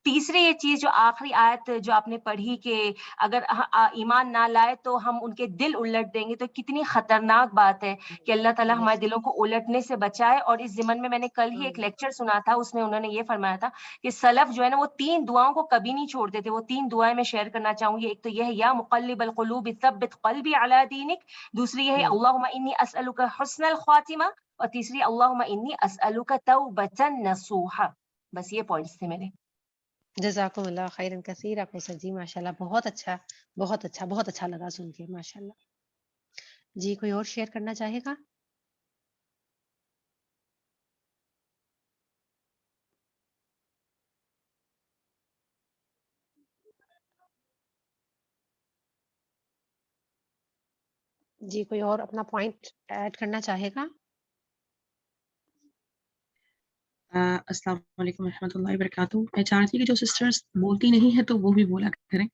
S9: تیسری یہ چیز جو آخری آیت جو آپ نے پڑھی کہ اگر ایمان نہ لائے تو ہم ان کے دل الٹ دیں گے، تو کتنی خطرناک بات ہے کہ اللہ تعالیٰ ہمارے دلوں کو الٹنے سے بچائے. اور اس ضمن میں نے کل ہی ایک لیکچر سنا تھا، اس میں انہوں نے یہ فرمایا تھا کہ سلف جو ہے نا وہ 3 دعاؤں کو کبھی نہیں چھوڑتے تھے. وہ 3 دعائیں میں شیئر کرنا چاہوں گی. ایک تو یہ ہے یا مقلب القلوب ثبت قلبی علی دینک، دوسری یہ ہے اللہم انی اسألک حسن الخاتمہ، اور تیسری اللہم انی اسألک توبۃ نصوحا. بس یہ پوائنٹس تھے میرے.
S5: جزاکم اللہ خیرن کثیر. آپ کو سر جی ماشاء اللہ بہت اچھا بہت اچھا بہت اچھا لگا سن کے ماشاء اللہ. جی کوئی اور شیئر کرنا چاہے گا؟ جی کوئی اور اپنا پوائنٹ ایڈ کرنا چاہے گا؟
S10: السلام علیکم ورحمۃ اللہ وبرکاتہ. میں چاہتی کہ جو سسٹرز بولتی نہیں ہے تو وہ بھی بولا کریں،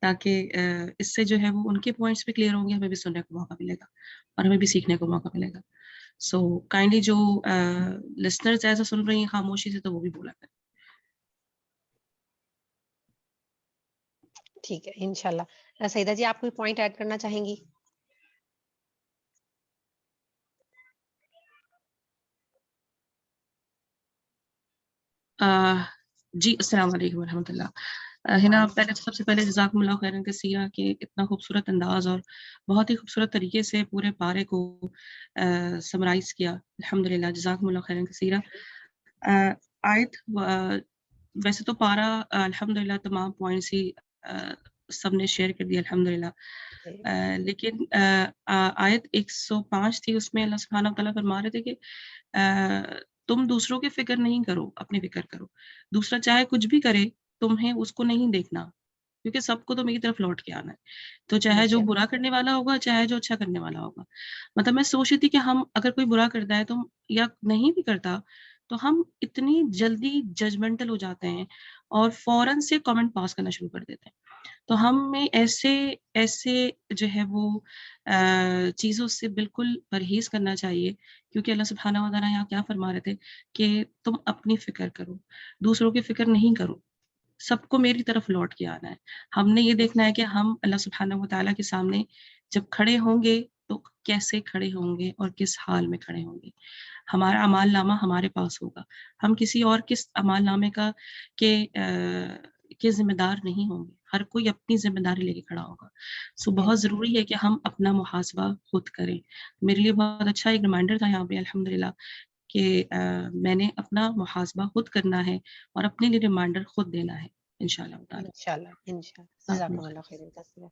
S10: تاکہ اس سے جو ہے وہ ان کے پوائنٹس بھی کلیئر ہوں گے، ہمیں بھی سننے کو موقع ملے گا اور ہمیں بھی سیکھنے کو موقع ملے گا. سو کائنڈلی جو لسنرز ایسا سن رہی ہیں خاموشی سے تو وہ بھی بولا کریں.
S5: ٹھیک ہے انشاءاللہ. سعیدہ جی آپ کوئی پوائنٹ ایڈ کرنا چاہیں گی؟
S10: جی السلام علیکم ورحمۃ اللہ. ہے نا، پہلے تو سب سے پہلے جزاکم اللہ خیرن کثیرا کہ اتنا خوبصورت انداز اور بہت ہی خوبصورت طریقے سے پورے پارے کو سمرائز کیا. الحمدللہ جزاکم اللہ خیرن کثیرا. آیت ویسے تو پارا الحمدللہ تمام پوائنٹس ہی سب نے شیئر کر دیا الحمدللہ، لیکن آیت 105 تھی، اس میں اللہ سبحانہ و تعالیٰ فرما رہے تھے کہ تم دوسروں کی فکر نہیں کرو، اپنی فکر کرو. دوسرا چاہے کچھ بھی کرے تمہیں اس کو نہیں دیکھنا، کیونکہ سب کو تو میری طرف لوٹ کے آنا ہے. تو چاہے جو برا کرنے والا ہوگا چاہے جو اچھا کرنے والا ہوگا. مطلب میں سوچ رہی تھی کہ ہم اگر کوئی برا کرتا ہے تو یا نہیں بھی کرتا تو ہم اتنی جلدی ججمنٹل ہو جاتے ہیں اور فوراً سے کامنٹ پاس کرنا شروع کر دیتے ہیں. تو ہمیں ایسے جو ہے وہ چیزوں سے بالکل پرہیز کرنا چاہیے، کیونکہ اللہ سبحانہ و تعالیٰ یہاں کیا فرما رہے تھے کہ تم اپنی فکر کرو، دوسروں کی فکر نہیں کرو، سب کو میری طرف لوٹ کے آنا ہے. ہم نے یہ دیکھنا ہے کہ ہم اللہ سبحانہ و تعالیٰ کے سامنے جب کھڑے ہوں گے تو کیسے کھڑے ہوں گے اور کس حال میں کھڑے ہوں گے. ہمارا اعمال نامہ ہمارے پاس ہوگا، ہم کسی اور کس اعمال نامے کا کے ذمہ دار نہیں ہوں گے. ہر کوئی اپنی ذمہ داری لے کے کھڑا ہوگا. سو بہت ضروری ہے کہ ہم اپنا محاسبہ خود کریں. میرے لیے بہت اچھا ایک ریمائنڈر تھا یہاں پہ الحمدللہ کہ میں نے اپنا محاسبہ خود کرنا ہے اور اپنے لیے ریمائنڈر خود دینا ہے انشاءاللہ تعالی.
S5: انشاءاللہ جزاکم اللہ خیر کثیرا.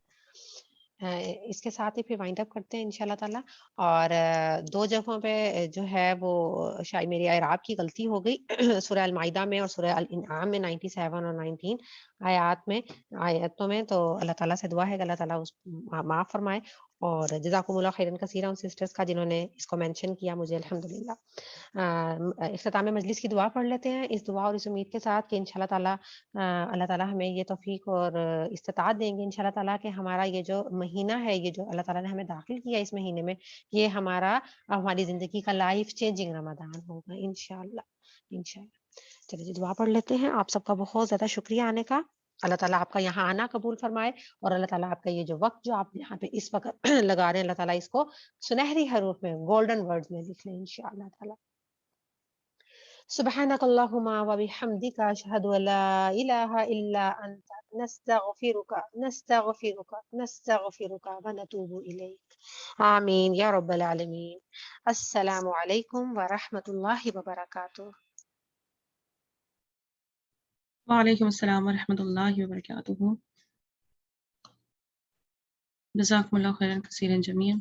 S5: اس کے ساتھ ہی پھر وائنڈ اپ کرتے ہیں انشاءاللہ تعالی. اور 2 جگہوں پہ جو ہے وہ شاید میری اعراب کی غلطی ہو گئی سورہ المائدہ میں اور سورہ الانعام میں 97 اور 19 آیاتوں میں. تو اللہ تعالیٰ سے دعا ہے کہ اللہ تعالیٰ اس معاف فرمائے. اور جزاکم اللہ خیرن کثیرا ان سسٹرز کا جنہوں نے اس کو مینشن کیا مجھے الحمدللہ. اختتام مجلس کی دعا پڑھ لیتے ہیں اس دعا اور اس امید کے ساتھ کہ انشاءاللہ تعالیٰ اللہ تعالیٰ ہمیں یہ توفیق اور استطاعت دیں گے انشاءاللہ تعالیٰ کہ ہمارا یہ جو مہینہ ہے، یہ جو اللہ تعالیٰ نے ہمیں داخل کیا اس مہینے میں، یہ ہماری زندگی کا لائف چینجنگ رمضان ہوگا انشاءاللہ. چلیے جی دعا پڑھ لیتے ہیں. آپ سب کا بہت زیادہ شکریہ آنے کا. اللہ تعالیٰ آپ کا یہاں آنا قبول فرمائے اور اللہ تعالیٰ آپ کا یہ جو وقت جو آپ یہاں پہ اس وقت لگا رہے ہیں، اللہ تعالیٰ اس کو سنہری حروف میں گولڈن ورڈز میں لکھ لیں انشاءاللہ تعالیٰ. سبحانك اللهم وبحمدك أشهد أن لا إله إلا أنت نستغفرك ونتوب إليك. آمين يا رب العالمين. السلام عليكم ورحمة الله وبركاته.
S10: وعلیکم السلام ورحمۃ اللہ وبرکاتہ. جزاکم اللہ خیرا کثیرا جمیعا.